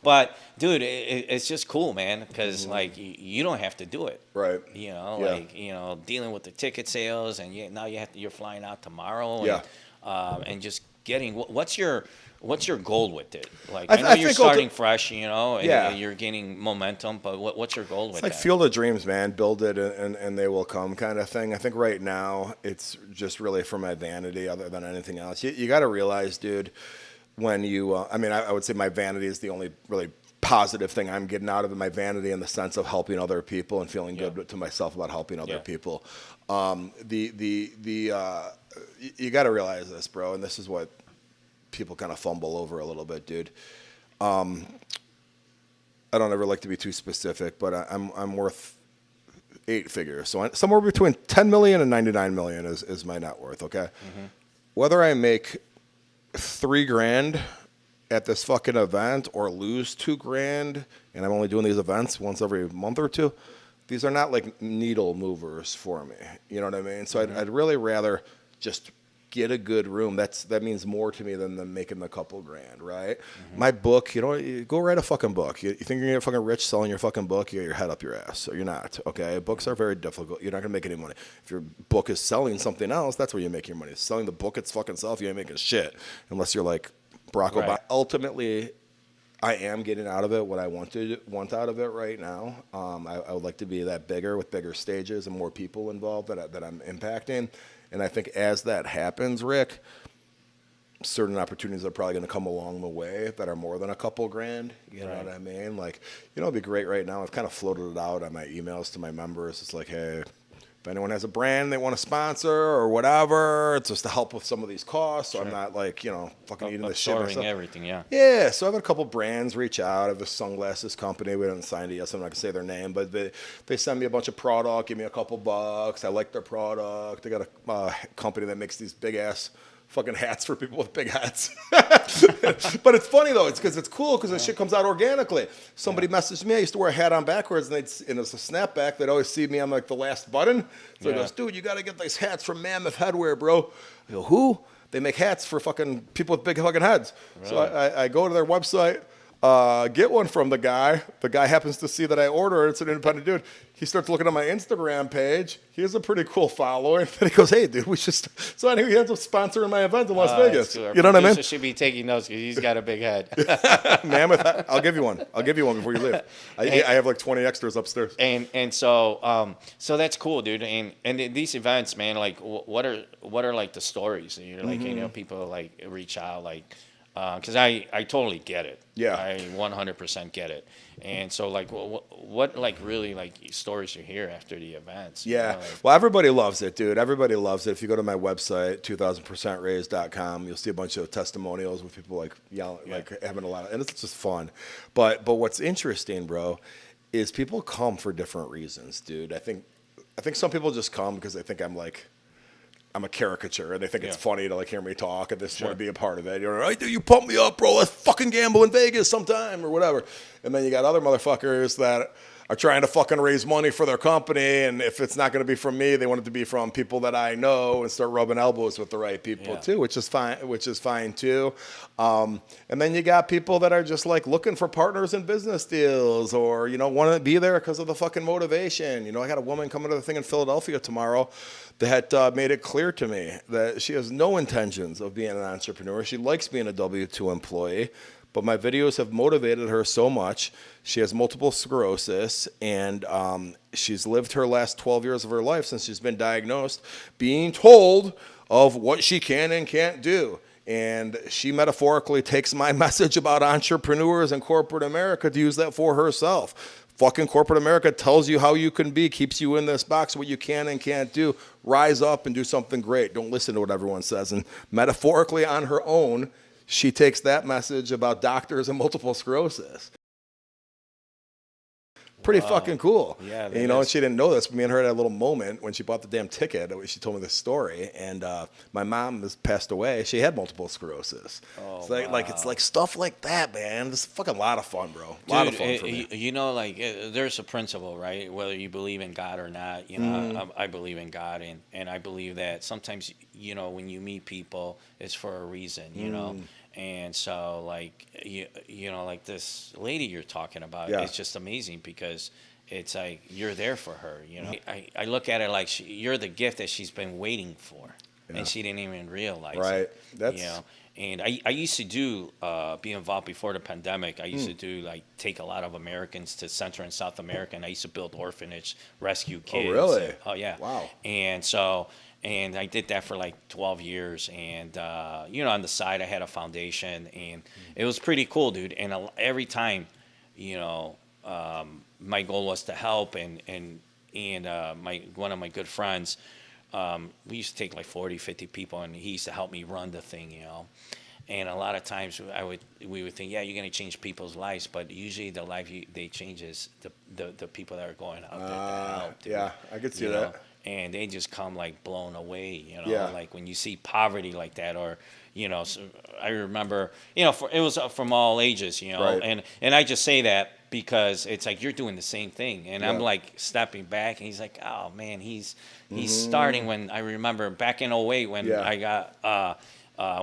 Speaker 2: But, dude, it's just cool, man, because, like, you don't have to do it.
Speaker 1: Right.
Speaker 2: Dealing with the ticket sales, and now you're flying out tomorrow. And just getting, what's your goal with it? Like, I know you're starting fresh, and you're gaining momentum, but what's your goal with that?
Speaker 1: It's like field of dreams, man. Build it and they will come kind of thing. I think right now it's just really for my vanity other than anything else. You got to realize, dude, when you, I would say my vanity is the only really positive thing I'm getting out of it. My vanity in the sense of helping other people and feeling good to myself about helping other people. You got to realize this, bro, and this is what people kind of fumble over a little bit, dude. I don't ever like to be too specific, but I'm worth 8 figures. So somewhere between 10 million and 99 million is my net worth, okay? Whether I make $3,000 at this fucking event or lose $2,000, and I'm only doing these events once every month or two, these are not like needle movers for me. You know what I mean? So I'd really rather just get a good room. That means more to me than making the couple grand, right? My book, you go write a fucking book. You think you're gonna get fucking rich selling your fucking book? You got your head up your ass. So you're not, okay? Books are very difficult. You're not gonna make any money. If your book is selling something else, that's where you make your money. Selling the book its fucking self, you ain't making shit unless you're like Barack Obama. Ultimately, I am getting out of it what I want out of it right now. I would like to be that bigger with bigger stages and more people involved that I'm impacting. And I think as that happens, Rick, certain opportunities are probably going to come along the way that are more than a couple grand. You know what I mean? Like, it'd be great right now. I've kind of floated it out on my emails to my members. It's like, hey, if anyone has a brand they want to sponsor or whatever, it's just to help with some of these costs. So I'm not like, fucking eating this shit myself.
Speaker 2: Everything, yeah.
Speaker 1: Yeah, so I've had a couple brands reach out. I have a sunglasses company. We haven't signed it yet, so I'm not going to say their name. But they send me a bunch of product, give me a couple bucks. I like their product. They got a company that makes these big-ass fucking hats for people with big hats. But it's funny, though. It's because it's cool because the shit comes out organically. Somebody messaged me. I used to wear a hat on backwards, and it's a snapback. They'd always see me on, like, the last button. So he goes, dude, you got to get these hats from Mammoth Headwear, bro. I go, who? They make hats for fucking people with big fucking heads. Really? So I go to their website, get one from the guy. The guy happens to see that I order it. It's an independent dude. He starts looking at my Instagram page. He has a pretty cool following. And he goes, hey, dude, we should. So anyway, he ends up sponsoring my event in Las Vegas.
Speaker 2: Cool.
Speaker 1: You know what I mean?
Speaker 2: He should be taking notes because he's got a big head.
Speaker 1: Mammoth, I'll give you one. I'll give you one before you leave. I have like 20 extras upstairs.
Speaker 2: And so that's cool, dude. And these events, man, like what are like the stories? You're like, people like reach out, like, because I totally get it.
Speaker 1: Yeah,
Speaker 2: I 100% get it. And so, like, what like really like stories you hear after the events?
Speaker 1: Yeah, well, everybody loves it, dude. Everybody loves it. If you go to my website, 2000percentraised.com, you'll see a bunch of testimonials with people like yelling, like having a lot of, and it's just fun. But what's interesting, bro, is people come for different reasons, dude. I think some people just come because they think I'm a caricature, and they think it's funny to like hear me talk and just want to be a part of it. You're like, dude, you pump me up, bro. Let's fucking gamble in Vegas sometime or whatever. And then you got other motherfuckers that are trying to fucking raise money for their company, and if it's not going to be from me, they want it to be from people that I know and start rubbing elbows with the right people too, which is fine too. And then you got people that are just like looking for partners in business deals, or want to be there because of the fucking motivation. I got a woman coming to the thing in Philadelphia tomorrow that made it clear to me that she has no intentions of being an entrepreneur. She likes being a W-2 employee, but my videos have motivated her so much. She has multiple sclerosis, and she's lived her last 12 years of her life since she's been diagnosed being told of what she can and can't do. And she metaphorically takes my message about entrepreneurs and corporate America to use that for herself. Fucking corporate America tells you how you can be, keeps you in this box, what you can and can't do. Rise up and do something great. Don't listen to what everyone says. And metaphorically on her own, she takes that message about doctors and multiple sclerosis. Pretty fucking cool. Yeah, and she didn't know this, but me and her had a little moment when she bought the damn ticket. She told me this story, and my mom has passed away. She had multiple sclerosis. Oh, it's like stuff like that, man. It's fucking a lot of fun, bro. A lot of fun for me.
Speaker 2: There's a principle, right? Whether you believe in God or not, I believe in God, and I believe that sometimes, when you meet people, it's for a reason, And so, like, like this lady you're talking about, it's just amazing because it's like you're there for her. I look at it like you're the gift that she's been waiting for, and she didn't even realize it.
Speaker 1: Right. That's
Speaker 2: And I used to do be involved before the pandemic. I used to do like take a lot of Americans to Central and South America, and I used to build orphanage, rescue kids.
Speaker 1: Oh, really?
Speaker 2: Oh, yeah.
Speaker 1: Wow.
Speaker 2: And so. And I did that for like 12 years. And, on the side, I had a foundation. And it was pretty cool, dude. And every time, my goal was to help. And one of my good friends, we used to take like 40, 50 people. And he used to help me run the thing, And a lot of times we would think, you're going to change people's lives. But usually the life they change is the people that are going out there to help. Dude.
Speaker 1: Yeah, I could see that.
Speaker 2: And they just come like blown away, like when you see poverty like that, or, so I remember, it was from all ages,
Speaker 1: right.
Speaker 2: and I just say that because it's like you're doing the same thing, and I'm like stepping back, and he's like, oh man, he's starting when I remember back in '08 when I got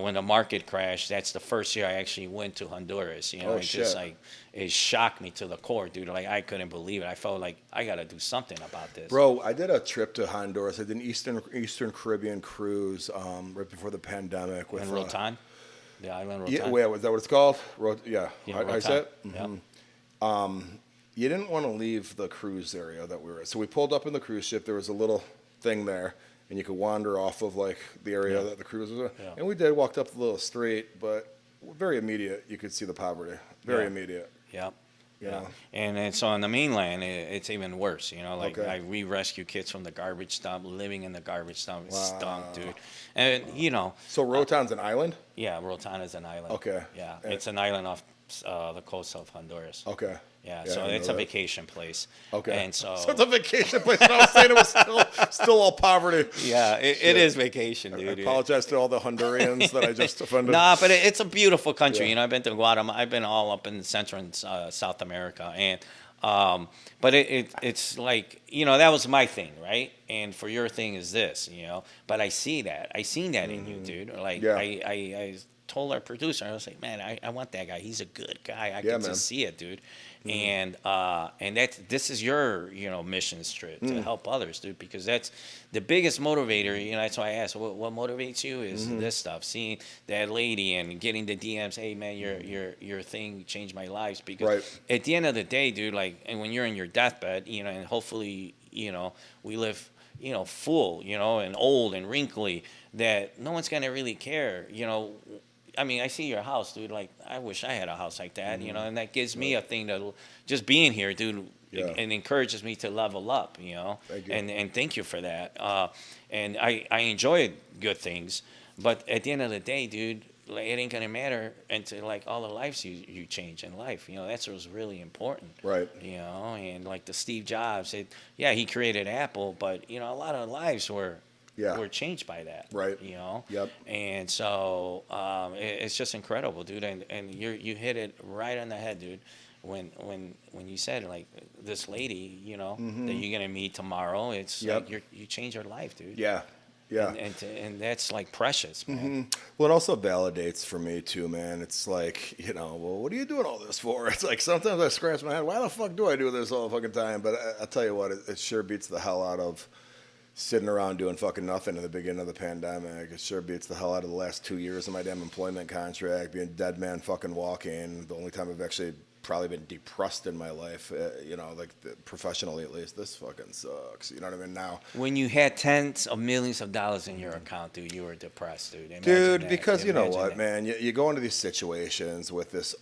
Speaker 2: when the market crashed. That's the first year I actually went to Honduras. Just like it shocked me to the core, dude. Like I couldn't believe it. I felt like I got to do something about this.
Speaker 1: Bro, I did a trip to Honduras. I did an Eastern Caribbean cruise right before the pandemic with
Speaker 2: Rotan, the island Rotan.
Speaker 1: Yeah, wait, was that what it's called?
Speaker 2: Yeah,
Speaker 1: I said. Mm-hmm. You didn't want to leave the cruise area that we were at, so we pulled up in the cruise ship. There was a little thing there. And you could wander off of like the area that the cruise was in. And we did, walked up the little street, but very immediate. You could see the poverty. Very immediate.
Speaker 2: Yeah. Yeah. And then, so on the mainland, it's even worse. You know, like
Speaker 1: Okay.
Speaker 2: we rescue kids from the garbage dump, living in the garbage dump. It stunk, dude. And you know,
Speaker 1: So Rotan's an island?
Speaker 2: yeah, Rotan is an island.
Speaker 1: Okay.
Speaker 2: Yeah,
Speaker 1: And-
Speaker 2: it's an island off the coast of Honduras.
Speaker 1: Okay.
Speaker 2: Yeah,
Speaker 1: Yeah,
Speaker 2: so
Speaker 1: I
Speaker 2: it's
Speaker 1: know
Speaker 2: a
Speaker 1: that.
Speaker 2: vacation place.
Speaker 1: Okay.
Speaker 2: And so
Speaker 1: it's a vacation place. And I was saying it was still all poverty.
Speaker 2: yeah, it is vacation, dude.
Speaker 1: I apologize to all the Hondurans that I just offended.
Speaker 2: Nah, but it's a beautiful country.
Speaker 1: Yeah.
Speaker 2: You know, I've been to Guatemala. I've been all up in Central and South America, and but it's like, you know, that was my thing, right? And for your thing is this, you know. But I see that. I seen that in you, dude. Like
Speaker 1: Yeah.
Speaker 2: I told our producer, I was like, man, I want that guy. He's a good guy. I
Speaker 1: Yeah,
Speaker 2: can
Speaker 1: man.
Speaker 2: just see it, dude. And this is your, you know, mission trip to help others, dude, because that's the biggest motivator. You know, that's why I asked, what motivates you is this stuff, seeing that lady and getting the DMs. Hey, man, your thing changed my life, because
Speaker 1: Right.
Speaker 2: at the end of the day, dude, like, and when you're in your deathbed, you know, and hopefully, you know, we live, you know, full, you know, and old and wrinkly, that no one's gonna really care, you know. I mean, I see your house, dude. Like, I wish I had a house like that, you know, and that gives me a thing to just being here, dude,
Speaker 1: Yeah.
Speaker 2: and encourages me to level up, you know.
Speaker 1: Thank you.
Speaker 2: And thank you for that. And I enjoy good things, but at the end of the day, dude, like, it ain't gonna matter until, like, all the lives you change in life. You know, that's what's really important.
Speaker 1: Right.
Speaker 2: You know, and like the Steve Jobs, he created Apple, but you know, a lot of lives were changed by that.
Speaker 1: Right.
Speaker 2: You know.
Speaker 1: Yep.
Speaker 2: And so it's just incredible, dude. And you hit it right on the head, dude. When you said, like, this lady, you know, that you're gonna meet tomorrow, it's
Speaker 1: Yep.
Speaker 2: like you change her life, dude.
Speaker 1: Yeah. Yeah.
Speaker 2: And that's like precious, man.
Speaker 1: Well, it also validates for me too, man. It's like, you know, well, what are you doing all this for? It's like sometimes I scratch my head. Why the fuck do I do this all the fucking time? But I tell you what, it sure beats the hell out of sitting around doing fucking nothing in the beginning of the pandemic. It sure beats the hell out of the last 2 years of my damn employment contract, being dead man fucking walking. The only time I've actually probably been depressed in my life, you know, like professionally at least. This fucking sucks. You know what I mean? Now,
Speaker 2: When you had tens of millions of dollars in your account, dude, you were depressed, dude. Imagine
Speaker 1: dude,
Speaker 2: that.
Speaker 1: because you know
Speaker 2: Imagine
Speaker 1: what,
Speaker 2: that.
Speaker 1: man, you go into these situations with this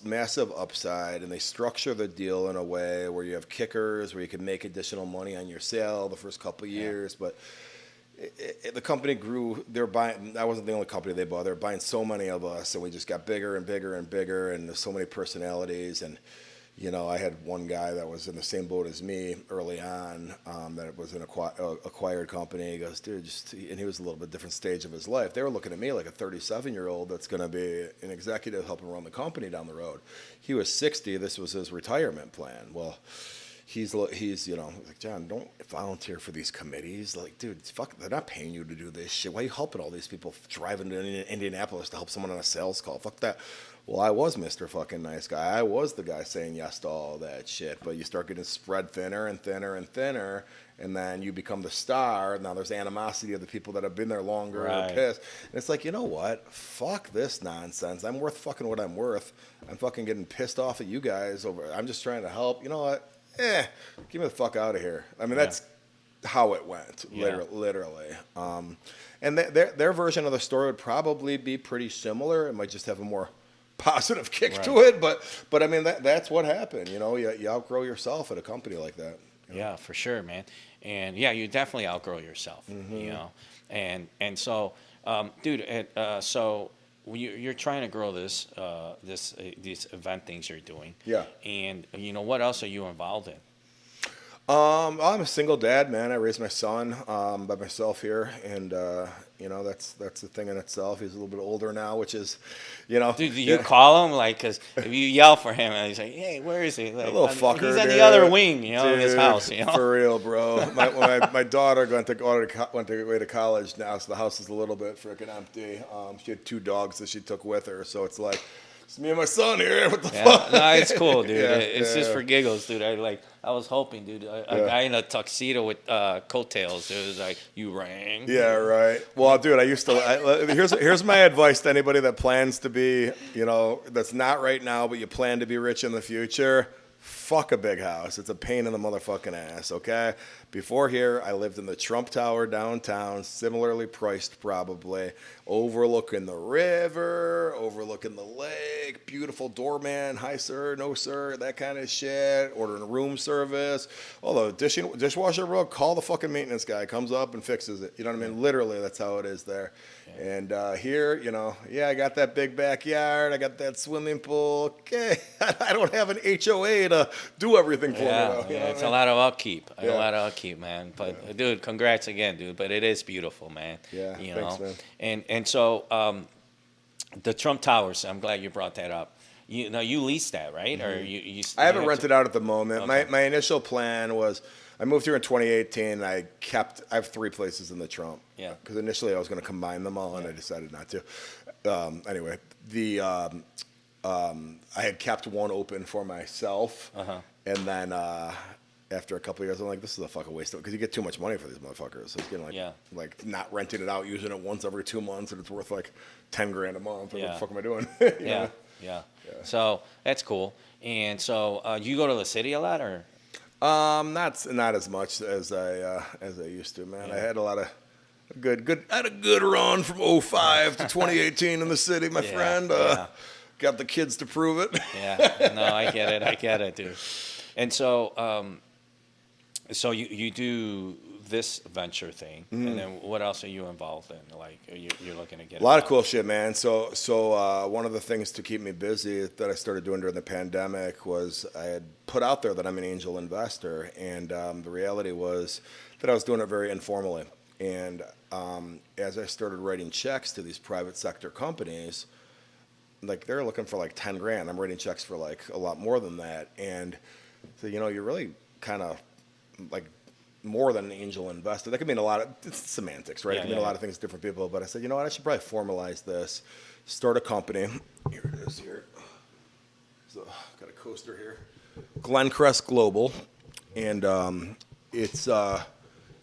Speaker 1: massive upside, and they structure the deal in a way where you have kickers, where you can make additional money on your sale the first couple of years, but the company grew. They're buying. That wasn't the only company they bought. They're buying so many of us, and we just got bigger and bigger and bigger. And there's so many personalities. And you know, I had one guy that was in the same boat as me early on. That was an acquired company. He goes, dude, and he was a little bit different stage of his life. They were looking at me like a 37-year-old that's going to be an executive helping run the company down the road. He was 60. This was his retirement plan. Well, he's you know, like, John, don't volunteer for these committees. Like, dude, fuck, they're not paying you to do this shit. Why are you helping all these people driving to Indianapolis to help someone on a sales call? Fuck that. Well, I was Mr. fucking nice guy. I was the guy saying yes to all that shit. But you start getting spread thinner and thinner and thinner, and then you become the star. Now there's animosity of the people that have been there longer or pissed. And it's like, you know what? Fuck this nonsense. I'm worth fucking what I'm worth. I'm fucking getting pissed off at you guys over. I'm just trying to help. You know what? Get me the fuck out of here. I mean, that's how it went, literally. And their version of the story would probably be pretty similar. It might just have a more positive kick to it, but I mean, that's what happened. You know, you outgrow yourself at a company like that. You know?
Speaker 2: Yeah, for sure, man. And yeah, you definitely outgrow yourself. You know, and so, dude, so you're trying to grow these event things you're doing.
Speaker 1: Yeah.
Speaker 2: And you know, what else are you involved in?
Speaker 1: I'm a single dad, man. I raised my son by myself here, and you know, that's the thing in itself. He's a little bit older now, which is, you know.
Speaker 2: Dude, do you call him, like, because if you yell for him and he's like, hey, where is he? Like,
Speaker 1: a little fucker.
Speaker 2: He's in
Speaker 1: dude.
Speaker 2: the other wing, you know, of his
Speaker 1: Dude,
Speaker 2: house. You know,
Speaker 1: for real, bro. My daughter went away to college now, so the house is a little bit freaking empty. She had 2 dogs that she took with her, so it's like, it's me and my son here. What the fuck?
Speaker 2: No, it's cool, dude.
Speaker 1: Yeah,
Speaker 2: It's just for giggles, dude. I was hoping, dude, a guy in a tuxedo with coattails. It was like, you rang.
Speaker 1: Yeah, right. Well, dude, here's my advice to anybody that plans to be, you know, that's not right now, but you plan to be rich in the future. Fuck a big house. It's a pain in the motherfucking ass, okay? Before here, I lived in the Trump Tower downtown, similarly priced probably, overlooking the river, overlooking the lake, beautiful doorman, hi sir, no sir, that kind of shit, ordering room service. Although dishwasher, bro, call the fucking maintenance guy, comes up and fixes it. You know what I mean? Literally, that's how it is there. And here, you know, yeah, I got that big backyard. I got that swimming pool. Okay, I don't have an HOA to do everything for me, though. You know
Speaker 2: It's a lot of upkeep. A lot of upkeep, man. But, dude, congrats again, dude. But it is beautiful, man.
Speaker 1: Yeah,
Speaker 2: you
Speaker 1: thanks,
Speaker 2: know?
Speaker 1: man.
Speaker 2: And so the Trump Towers, I'm glad you brought that up. You leased that, right? Or you
Speaker 1: I haven't rented out at the moment.
Speaker 2: Okay.
Speaker 1: My initial plan was I moved here in 2018. And I have 3 places in the Trump.
Speaker 2: Yeah.
Speaker 1: Because initially I was going to combine them all, and I decided not to. Anyway, I had kept one open for myself, and then after a couple of years, I'm like, this is a fucking waste of it, because you get too much money for these motherfuckers. So it's getting like not renting it out, using it once every 2 months, and it's worth like $10,000 a month. What the fuck am I doing? you know?
Speaker 2: Yeah. So that's cool. And so you go to the city a lot, or?
Speaker 1: Not as much as I used to, man. I had a lot of I had a good run from 2005 to 2018 in the city, my friend. Got the kids to prove it.
Speaker 2: No, I get it, dude. And so, so you do this venture thing, and then what else are you involved in? Like, you're looking to get
Speaker 1: a lot of cool shit, man. So one of the things to keep me busy that I started doing during the pandemic was I had put out there that I'm an angel investor, and the reality was that I was doing it very informally. And as I started writing checks to these private sector companies, like they're looking for like $10,000. I'm writing checks for like a lot more than that. And so, you know, you're really kind of like more than an angel investor. That could mean a lot of, it's semantics, right? It could mean a lot of things to different people. But I said, you know what, I should probably formalize this, start a company. Here it is here. So got a coaster here. Glencrest Global. And it's an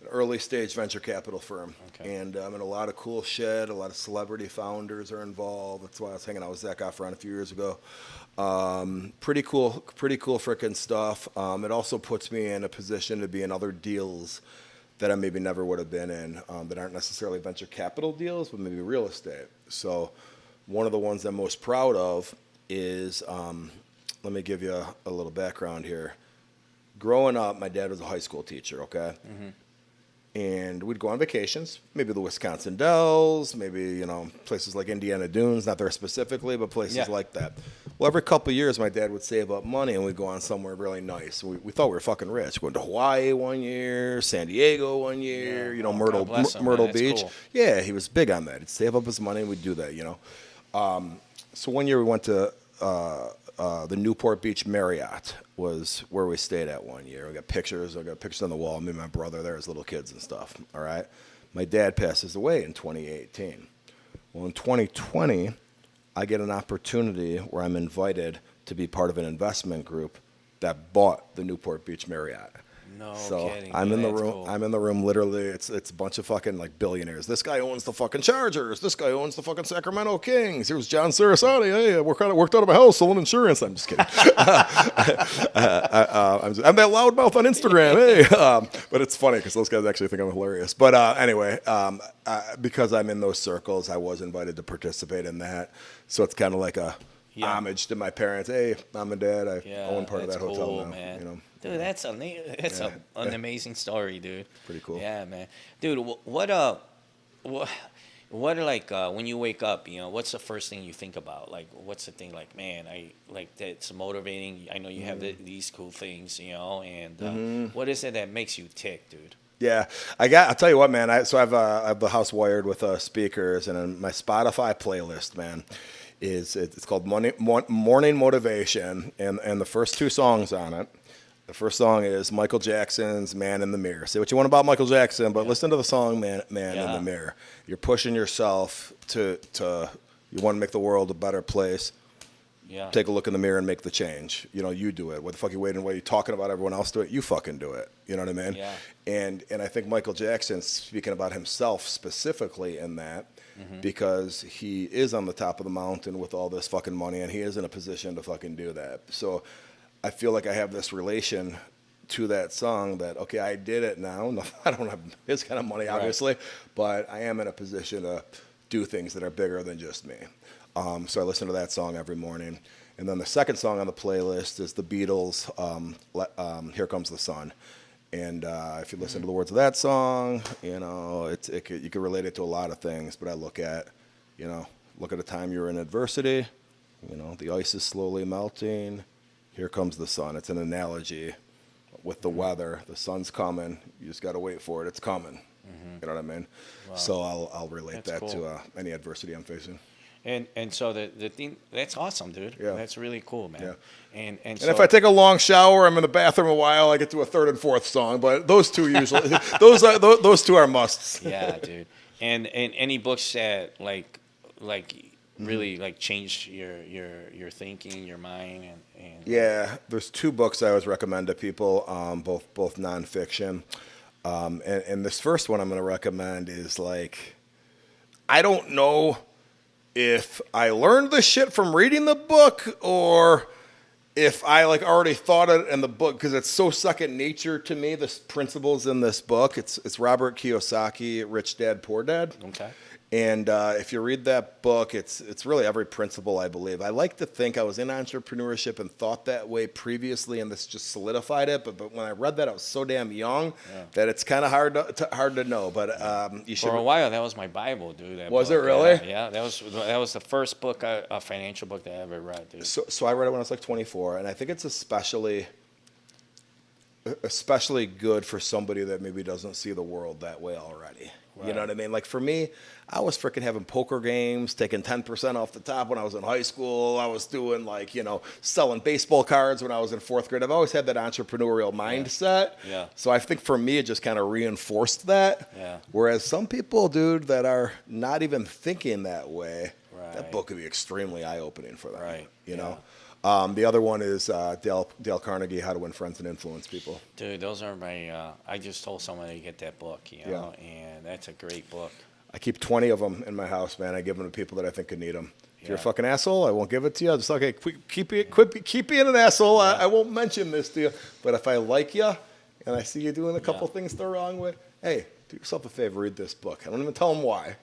Speaker 1: early stage venture capital firm. And in a lot of cool shit, a lot of celebrity founders are involved. That's why I was hanging out with Zach Efron a few years ago. Pretty cool freaking stuff. It also puts me in a position to be in other deals that I maybe never would have been in, that aren't necessarily venture capital deals, but maybe real estate. So one of the ones I'm most proud of is, let me give you a little background here. Growing up, my dad was a high school teacher, okay? And we'd go on vacations, maybe the Wisconsin Dells, maybe, you know, places like Indiana Dunes, not there specifically, but places like that. Well, every couple of years, my dad would save up money, and we'd go on somewhere really nice. We thought we were fucking rich. Going to Hawaii one year, San Diego one year, you know, Myrtle Beach.
Speaker 2: Cool.
Speaker 1: Yeah, he was big on that. He'd save up his money, and we'd do that, you know. So one year we went to the Newport Beach Marriott was where we stayed at one year. I got pictures on the wall, me and my brother there as little kids and stuff, all right? My dad passes away in 2018. Well, in 2020, I get an opportunity where I'm invited to be part of an investment group that bought the Newport Beach Marriott.
Speaker 2: No
Speaker 1: kidding. I'm in the room. Cool. I'm in the room. Literally, it's a bunch of fucking like billionaires. This guy owns the fucking Chargers. This guy owns the fucking Sacramento Kings. Here's John Cerasani. Hey, I worked out of a house selling insurance. I'm just kidding. I'm that loudmouth on Instagram. Hey, but it's funny because those guys actually think I'm hilarious. But anyway, because I'm in those circles, I was invited to participate in that. So it's kind of like a homage to my parents. Hey, mom and dad, I own part of that hotel now. Man. You know.
Speaker 2: Dude, that's an amazing story, dude.
Speaker 1: Pretty cool.
Speaker 2: Yeah, man. Dude, what like when you wake up, you know, what's the first thing you think about? Like, what's the thing? Like, man, I like that's motivating. I know you have these cool things, you know, and what is it that makes you tick, dude?
Speaker 1: Yeah, I'll tell you what, man. I have the house wired with speakers, and my Spotify playlist, man, it's called Morning Motivation, and the first 2 songs on it. The first song is Michael Jackson's "Man in the Mirror." Say what you want about Michael Jackson, but listen to the song "Man in the Mirror." You're pushing yourself to you want to make the world a better place. Yeah. Take a look in the mirror and make the change. You know, you do it. What the fuck are you waiting? What are you talking about? Everyone else do it. You fucking do it. You know what I mean?
Speaker 2: Yeah.
Speaker 1: And I think Michael Jackson's speaking about himself specifically in that because he is on the top of the mountain with all this fucking money, and he is in a position to fucking do that. So I feel like I have this relation to that song that, okay, I did it now. No, I don't have his kind of money, obviously, but I am in a position to do things that are bigger than just me. So I listen to that song every morning. And then the second song on the playlist is the Beatles' Here Comes the Sun. And if you listen to the words of that song, you know, you can relate it to a lot of things. But I look at a time you're in adversity. You know, the ice is slowly melting. Here comes the sun. It's an analogy with the weather. The sun's coming. You just got to wait for it. It's coming. You know what I mean?
Speaker 2: Wow.
Speaker 1: So I'll relate
Speaker 2: That's
Speaker 1: that
Speaker 2: cool.
Speaker 1: to any adversity I'm facing.
Speaker 2: And so the thing, that's awesome, dude.
Speaker 1: Yeah.
Speaker 2: That's really cool, man.
Speaker 1: Yeah.
Speaker 2: And
Speaker 1: And if I take a long shower, I'm in the bathroom a while, I get to a third and fourth song. But those two usually, those two are musts.
Speaker 2: yeah, dude. And any books that like really like change your thinking, your mind, and
Speaker 1: Yeah, there's two books I always recommend to people, both nonfiction. And this first one I'm going to recommend is like, I don't know if I learned this shit from reading the book or if I like already thought it in the book, because it's so second nature to me, the principles in this book. It's Robert Kiyosaki, Rich Dad, Poor Dad.
Speaker 2: okay.
Speaker 1: And if you read that book, it's really every principle, I believe. I like to think I was in entrepreneurship and thought that way previously, and this just solidified it. But when I read that, I was so damn young that it's kind of hard to know. But you should.
Speaker 2: For a while, that was my Bible, dude. That
Speaker 1: Was
Speaker 2: book.
Speaker 1: it really?
Speaker 2: Yeah, that was the first book, a financial book that I ever read, dude.
Speaker 1: So I read it when I was like 24, and I think it's especially good for somebody that maybe doesn't see the world that way already.
Speaker 2: Right.
Speaker 1: You know what I mean? Like for me, I was freaking having poker games, taking 10% off the top when I was in high school. I was doing like, selling baseball cards when I was in fourth grade. I've always had that entrepreneurial mindset.
Speaker 2: Yeah.
Speaker 1: So I think for me, it just kind of reinforced that.
Speaker 2: Yeah.
Speaker 1: Whereas some people, dude, that are not even thinking that way, that
Speaker 2: Right.
Speaker 1: book could be extremely eye-opening for them.
Speaker 2: Right.
Speaker 1: You
Speaker 2: Yeah.
Speaker 1: know? The other one is Dale Carnegie, How to Win Friends and Influence People.
Speaker 2: Dude, those are my. I just told somebody to get that book, and that's a great book.
Speaker 1: I keep 20 of them in my house, man. I give them to people that I think could need them. If you're a
Speaker 2: Yeah.
Speaker 1: fucking asshole, I won't give it to you. I'll just like, hey, keep being an asshole. I won't mention this to you. But if I like you and I see you doing a couple things the wrong way, hey, do yourself a favor, read this book. I don't even tell them why.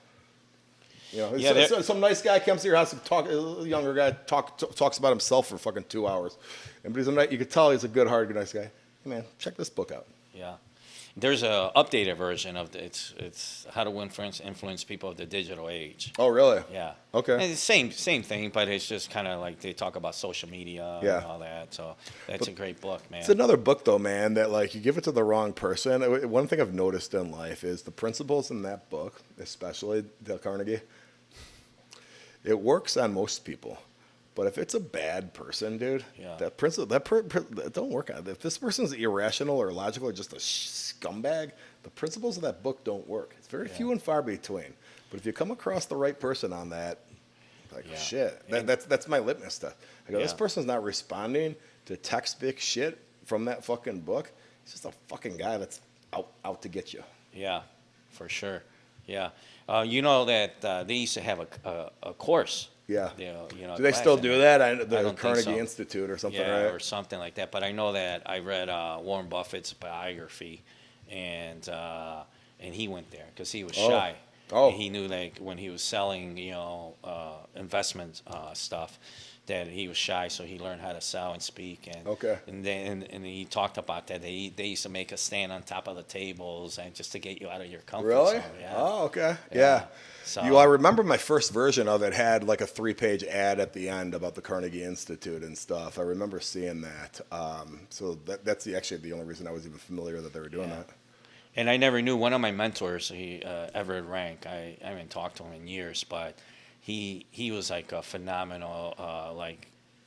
Speaker 1: Some nice guy comes to your house and a younger guy talks about himself for fucking 2 hours. But you could tell he's a good-hearted, nice guy. Hey, man, check this book out.
Speaker 2: Yeah. There's a updated version of it's How to Win Friends, Influence People of the Digital Age.
Speaker 1: Oh, really?
Speaker 2: Yeah.
Speaker 1: Okay.
Speaker 2: And it's same thing, but it's just kind of like they talk about social media
Speaker 1: Yeah.
Speaker 2: and all that. So that's a great book, man.
Speaker 1: It's another book, though, man, that like you give it to the wrong person. One thing I've noticed in life is the principles in that book, especially Dale Carnegie, it works on most people. But if it's a bad person, dude, that principle, that don't work on it. If this person's irrational or illogical or just a scumbag, the principles of that book don't work. It's very few and far between. But if you come across the right person on that, like, shit, that's my litmus test. I go, this person's not responding to textbook shit from that fucking book. He's just a fucking guy that's out to get you.
Speaker 2: Yeah, for sure. Yeah. You know that they used to have a course.
Speaker 1: Yeah.
Speaker 2: Do
Speaker 1: they still do that? The
Speaker 2: Carnegie
Speaker 1: Carnegie Institute or something, right?
Speaker 2: or something like that. But I know that I read Warren Buffett's biography, and he went there because he was shy.
Speaker 1: Oh.
Speaker 2: And he knew like when he was selling, investment stuff, that he was shy, so he learned how to sell and speak. And and he talked about that. They used to make us stand on top of the tables and just to get you out of your comfort
Speaker 1: Really?
Speaker 2: zone. Yeah.
Speaker 1: Oh, okay. Yeah.
Speaker 2: So,
Speaker 1: I remember my first version of it had like a 3-page ad at the end about the Carnegie Institute and stuff. I remember seeing that. So that's actually the only reason I was even familiar that they were doing that.
Speaker 2: And I never knew one of my mentors, Everett Rank. I haven't talked to him in years, but he was like a phenomenal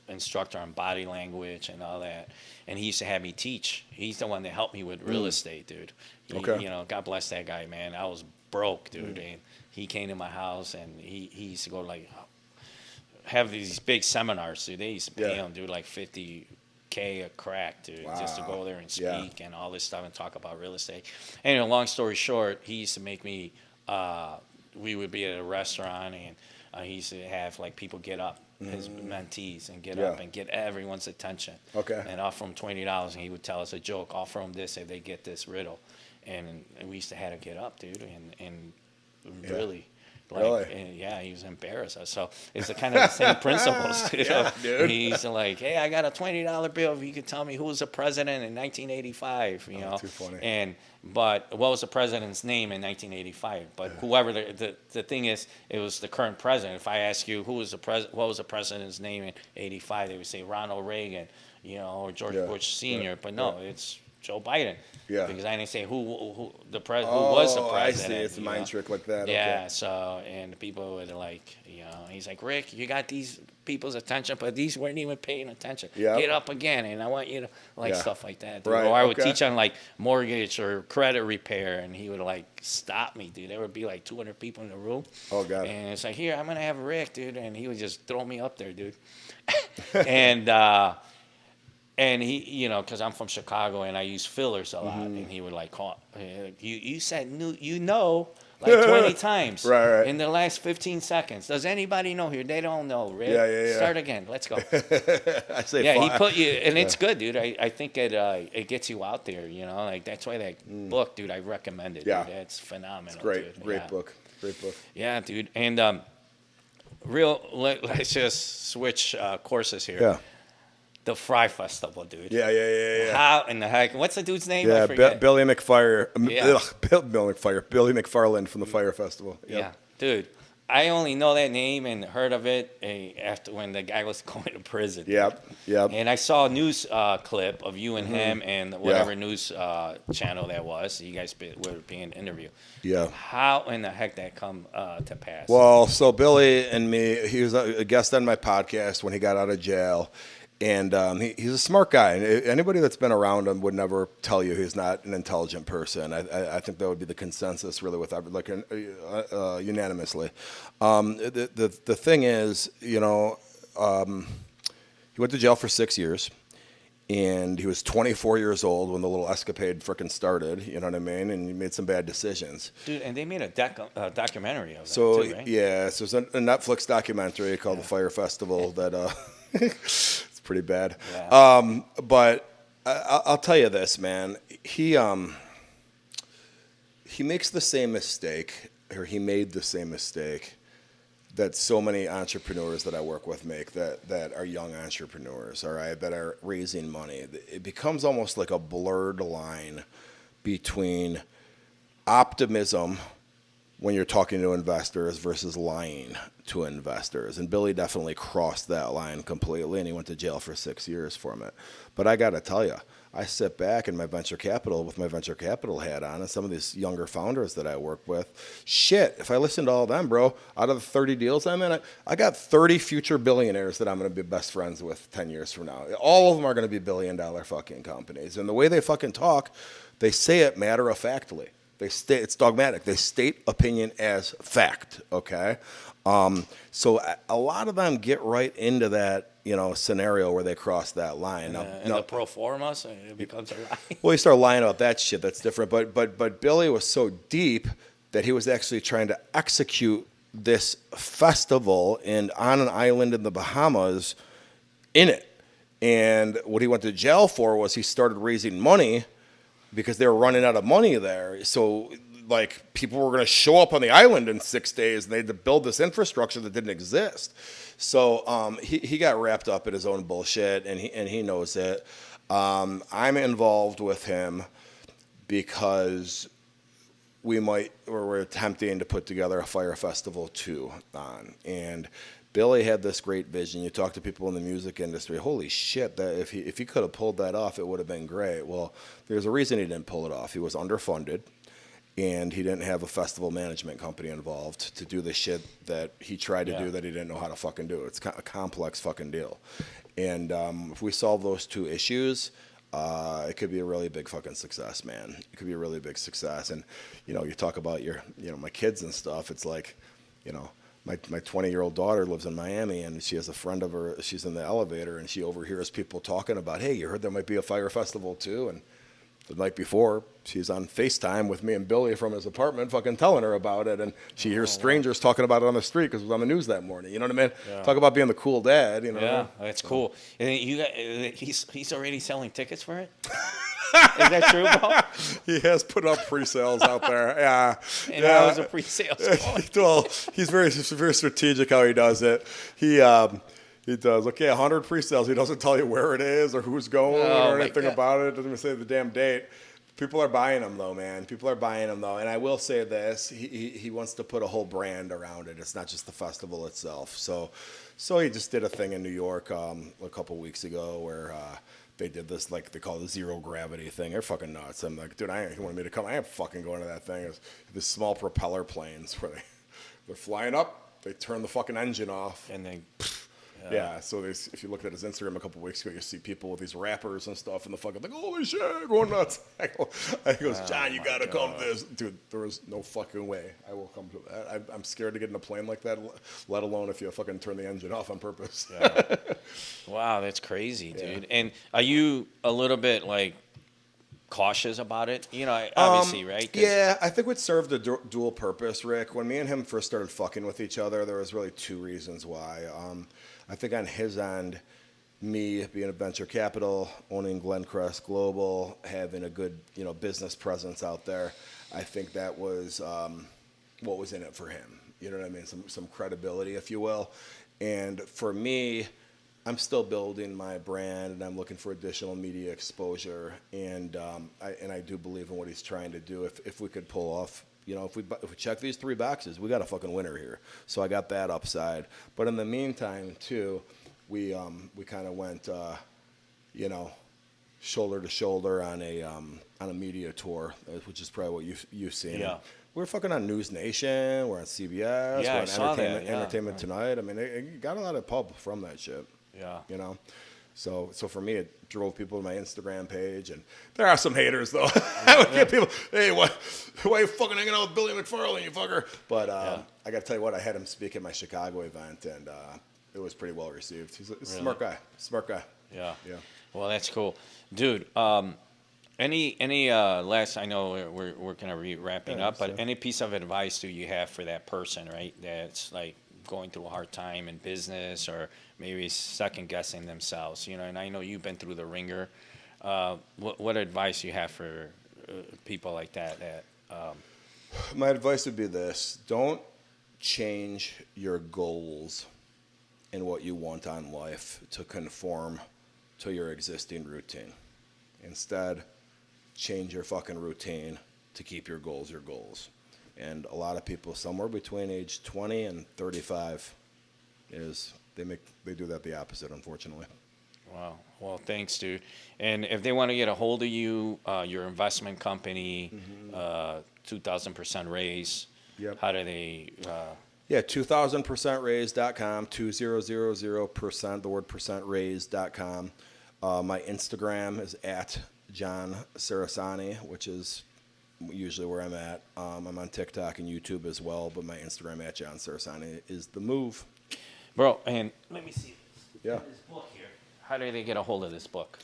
Speaker 2: instructor on body language and all that. And he used to have me teach. He's the one that helped me with real estate, dude. God bless that guy, man. I was broke, dude, and he came to my house and he used to go have these big seminars, dude. They used to pay him, dude, like $50K a crack, dude, just to go there and speak and all this stuff and talk about real estate. And long story short, he used to make me. We would be at a restaurant and he used to have like people get up his mentees and get
Speaker 1: Yeah.
Speaker 2: up and get everyone's attention.
Speaker 1: Okay.
Speaker 2: And offer them $20, and he would tell us a joke. Offer them this if they get this riddle, and we used to have to get up, dude, and really. Like,
Speaker 1: Really?
Speaker 2: and yeah, he was embarrassed us. So it's the kind of the same principles. You know?
Speaker 1: Yeah, dude.
Speaker 2: He's like, hey, I got a $20 bill. If you could tell me who was the president in 1985, you know.
Speaker 1: Too funny.
Speaker 2: But what was the president's name in 1985? But whoever the thing is, it was the current president. If I ask you who was what was the president's name in '85, they would say Ronald Reagan, you know, or George Bush Sr. But no, it's Joe Biden.
Speaker 1: Yeah.
Speaker 2: Because I didn't say who was the president.
Speaker 1: I see. It's a mind trick like that.
Speaker 2: Yeah.
Speaker 1: Okay.
Speaker 2: So and the people would like, you know, he's like, Rick, you got these people's attention, but these weren't even paying attention.
Speaker 1: Yeah.
Speaker 2: Get up again, and I want you to like
Speaker 1: Yeah.
Speaker 2: stuff like that. Dude.
Speaker 1: Right,
Speaker 2: Or I would
Speaker 1: okay.
Speaker 2: teach on like mortgage or credit repair, and he would like stop me, dude. There would be like 200 people in the room.
Speaker 1: Oh, God.
Speaker 2: And it's like, here, I'm gonna have Rick, dude, and he would just throw me up there, dude. And he, you know, because I'm from Chicago and I use fillers a lot, and he would like call, you said like 20 times
Speaker 1: Right.
Speaker 2: in the last 15 seconds. Does anybody know here? They don't know, Rick.
Speaker 1: Yeah.
Speaker 2: Start again. Let's go.
Speaker 1: I say
Speaker 2: Yeah, he
Speaker 1: five.
Speaker 2: put you, and it's good, dude. I think it gets you out there, you know. Like that's why that book, dude, I recommend it.
Speaker 1: Yeah.
Speaker 2: Dude. That's phenomenal.
Speaker 1: Great,
Speaker 2: dude.
Speaker 1: great
Speaker 2: Yeah.
Speaker 1: book. Great book.
Speaker 2: Yeah, dude. And let's just switch courses here.
Speaker 1: Yeah.
Speaker 2: The Fyre Festival, dude.
Speaker 1: Yeah.
Speaker 2: How in the heck? What's the dude's name? I
Speaker 1: Yeah,
Speaker 2: forget.
Speaker 1: Billy McFire.
Speaker 2: Yeah.
Speaker 1: Billy McFire. Billy McFarland from the Fyre Festival. Yep.
Speaker 2: Yeah, dude. I only know that name and heard of it after when the guy was going to prison.
Speaker 1: Yep.
Speaker 2: And I saw a news clip of you and him and whatever news channel that was. You guys were being interviewed.
Speaker 1: Yeah.
Speaker 2: How in the heck that come to pass?
Speaker 1: Well, so Billy and me, he was a guest on my podcast when he got out of jail. And he's a smart guy. And anybody that's been around him would never tell you he's not an intelligent person. I think that would be the consensus, really, with unanimously. The thing is, you know, he went to jail for 6 years, and he was 24 years old when the little escapade frickin' started. You know what I mean? And he made some bad decisions.
Speaker 2: Dude, and they made a documentary of that
Speaker 1: So
Speaker 2: too, right?
Speaker 1: yeah, so it's a Netflix documentary called The Fyre Festival that. It's pretty bad.
Speaker 2: Yeah.
Speaker 1: But I'll tell you this, man. He makes the same mistake, or he made the same mistake that so many entrepreneurs that I work with make, that are young entrepreneurs, all right, that are raising money. It becomes almost like a blurred line between optimism when you're talking to investors versus lying to investors. And Billy definitely crossed that line completely, and he went to jail for 6 years from it. But I got to tell you, I sit back in my venture capital with my venture capital hat on, and some of these younger founders that I work with, shit, if I listen to all of them, bro, out of the 30 deals I'm in, I got 30 future billionaires that I'm going to be best friends with 10 years from now. All of them are going to be billion-dollar fucking companies. And the way they fucking talk, they say it matter-of-factly. It's dogmatic. They state opinion as fact, okay? So a lot of them get right into that, you know, scenario where they cross that line.
Speaker 2: And the pro forma, so it becomes a lie.
Speaker 1: Well, you start lying about that shit. That's different. But Billy was so deep that he was actually trying to execute this festival and on an island in the Bahamas in it. And what he went to jail for was he started raising money because they were running out of money there. So, like, people were going to show up on the island in 6 days, and they had to build this infrastructure that didn't exist. So he got wrapped up in his own bullshit, and he knows it. I'm involved with him because we're attempting to put together a Fyre Festival 2 on. And Billy had this great vision. You talk to people in the music industry, holy shit, that if he could have pulled that off, it would have been great. Well, there's a reason he didn't pull it off. He was underfunded, and he didn't have a festival management company involved to do the shit that he tried to do that he didn't know how to fucking do. It's a complex fucking deal. And if we solve those two issues, it could be a really big fucking success, man. It could be a really big success. And, you know, you talk about my kids and stuff. It's like, you know, my 20-year-old daughter lives in Miami, and she has a friend of her. She's in the elevator, and she overhears people talking about, hey, you heard there might be a Fyre Festival too? And the night before, she's on FaceTime with me and Billy from his apartment, fucking telling her about it, and she hears strangers talking about it on the street because it was on the news that morning. You know what I mean?
Speaker 2: Yeah.
Speaker 1: Talk about being the cool dad. You know?
Speaker 2: Yeah,
Speaker 1: What I mean?
Speaker 2: that's cool. And he's already selling tickets for it. Is that true, bro?
Speaker 1: He has put up pre-sales out there. Yeah.
Speaker 2: And how is the pre-sales going?
Speaker 1: Well, he's very strategic how he does it. He does, okay, 100 pre-sales. He doesn't tell you where it is or who's going or anything about it. Doesn't even say the damn date. People are buying them, though, man. People are buying them, though. And I will say this. He wants to put a whole brand around it. It's not just the festival itself. So he just did a thing in New York a couple weeks ago where they did this, like, they call it the zero gravity thing. They're fucking nuts. I'm like, dude, he wanted me to come. I ain't fucking going to that thing. It's this small propeller planes where they're flying up. They turn the fucking engine off.
Speaker 2: And then...
Speaker 1: Yeah, so if you looked at his Instagram a couple weeks ago, you see people with these rappers and stuff, and the fucking like, holy shit, going nuts. He goes, John, you gotta come to this. Dude, there is no fucking way I will come to that. I'm scared to get in a plane like that, let alone if you fucking turn the engine off on purpose.
Speaker 2: Yeah. Wow, that's crazy, dude. Yeah. And are you a little bit like cautious about it? You know, obviously, right?
Speaker 1: Yeah, I think it served a dual purpose, Rick. When me and him first started fucking with each other, there was really two reasons why. I think on his end, me being a venture capital, owning Glencrest Global, having a good, business presence out there, I think that was what was in it for him. You know what I mean? Some credibility, if you will. And for me, I'm still building my brand, and I'm looking for additional media exposure. And I do believe in what he's trying to do. If we could pull off, if we check these three boxes, we got a fucking winner here. So I got that upside. But in the meantime, too, we kind of went, shoulder to shoulder on a media tour, which is probably what you've seen.
Speaker 2: Yeah.
Speaker 1: We're fucking on News Nation. We're on CBS.
Speaker 2: Yeah,
Speaker 1: we're on
Speaker 2: Entertainment
Speaker 1: Entertainment Tonight. I mean, it got a lot of pub from that shit.
Speaker 2: Yeah.
Speaker 1: So for me, it drove people to my Instagram page, and there are some haters though. I would get people, hey, why are you fucking hanging out with Billy McFarlane, you fucker? But I got to tell you what, I had him speak at my Chicago event, and it was pretty well received. He's a smart guy.
Speaker 2: Yeah.
Speaker 1: Yeah.
Speaker 2: Well, that's cool, dude. Any last? I know we're kind of wrapping up, but any piece of advice do you have for that person, right? That's like going through a hard time in business, or maybe second guessing themselves, and I know you've been through the ringer. What advice you have for people like that?
Speaker 1: My advice would be this: don't change your goals and what you want on life to conform to your existing routine. Instead, change your fucking routine to keep your goals. And a lot of people, somewhere between age 20 and 35, they do that the opposite, unfortunately.
Speaker 2: Wow. Well, thanks, dude. And if they want to get a hold of you, your investment company, 2,000% raise.
Speaker 1: Yep.
Speaker 2: How do they?
Speaker 1: 2000%raise.com, 2000%, the word percent raise.com. My Instagram is at John Cerasani, which is usually where I'm at. I'm on TikTok and YouTube as well, but my Instagram at John Cerasani is the move.
Speaker 2: Bro, and let me see
Speaker 1: Yeah.
Speaker 2: this book here. How do they get a hold of this book?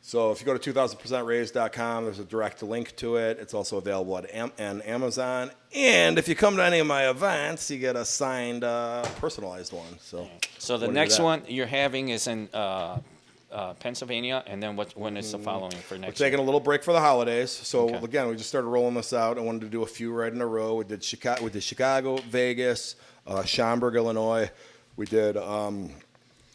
Speaker 1: So if you go to 2000%raise.com, there's a direct link to it. It's also available at Amazon. And if you come to any of my events, you get a signed, personalized one.
Speaker 2: So the next one you're having is in Pennsylvania, and then when is the following for next?
Speaker 1: We're taking a little break for the holidays. So
Speaker 2: Okay.
Speaker 1: again, we just started rolling this out. I wanted to do a few right in a row. We did Chicago, Vegas, Schaumburg, Illinois. We did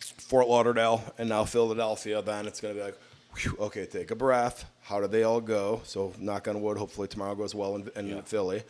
Speaker 1: Fort Lauderdale, and now Philadelphia. Then it's going to be like, whew, okay, take a breath. How do they all go? So knock on wood. Hopefully tomorrow goes well in Philly.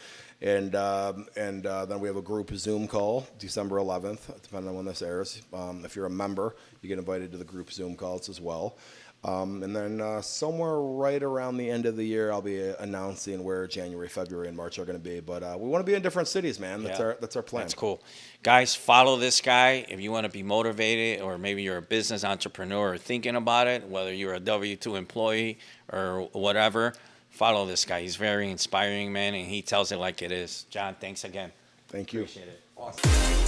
Speaker 1: And then we have a group Zoom call December 11th, depending on when this airs. If you're a member, you get invited to the group Zoom calls as well. And then somewhere right around the end of the year, I'll be announcing where January, February, and March are going to be. But we want to be in different cities, man. That's our plan.
Speaker 2: That's cool. Guys, follow this guy if you want to be motivated, or maybe you're a business entrepreneur or thinking about it, whether you're a W-2 employee or whatever. Follow this guy. He's very inspiring, man, and he tells it like it is. John, thanks again.
Speaker 1: Thank you.
Speaker 2: Appreciate it. Awesome.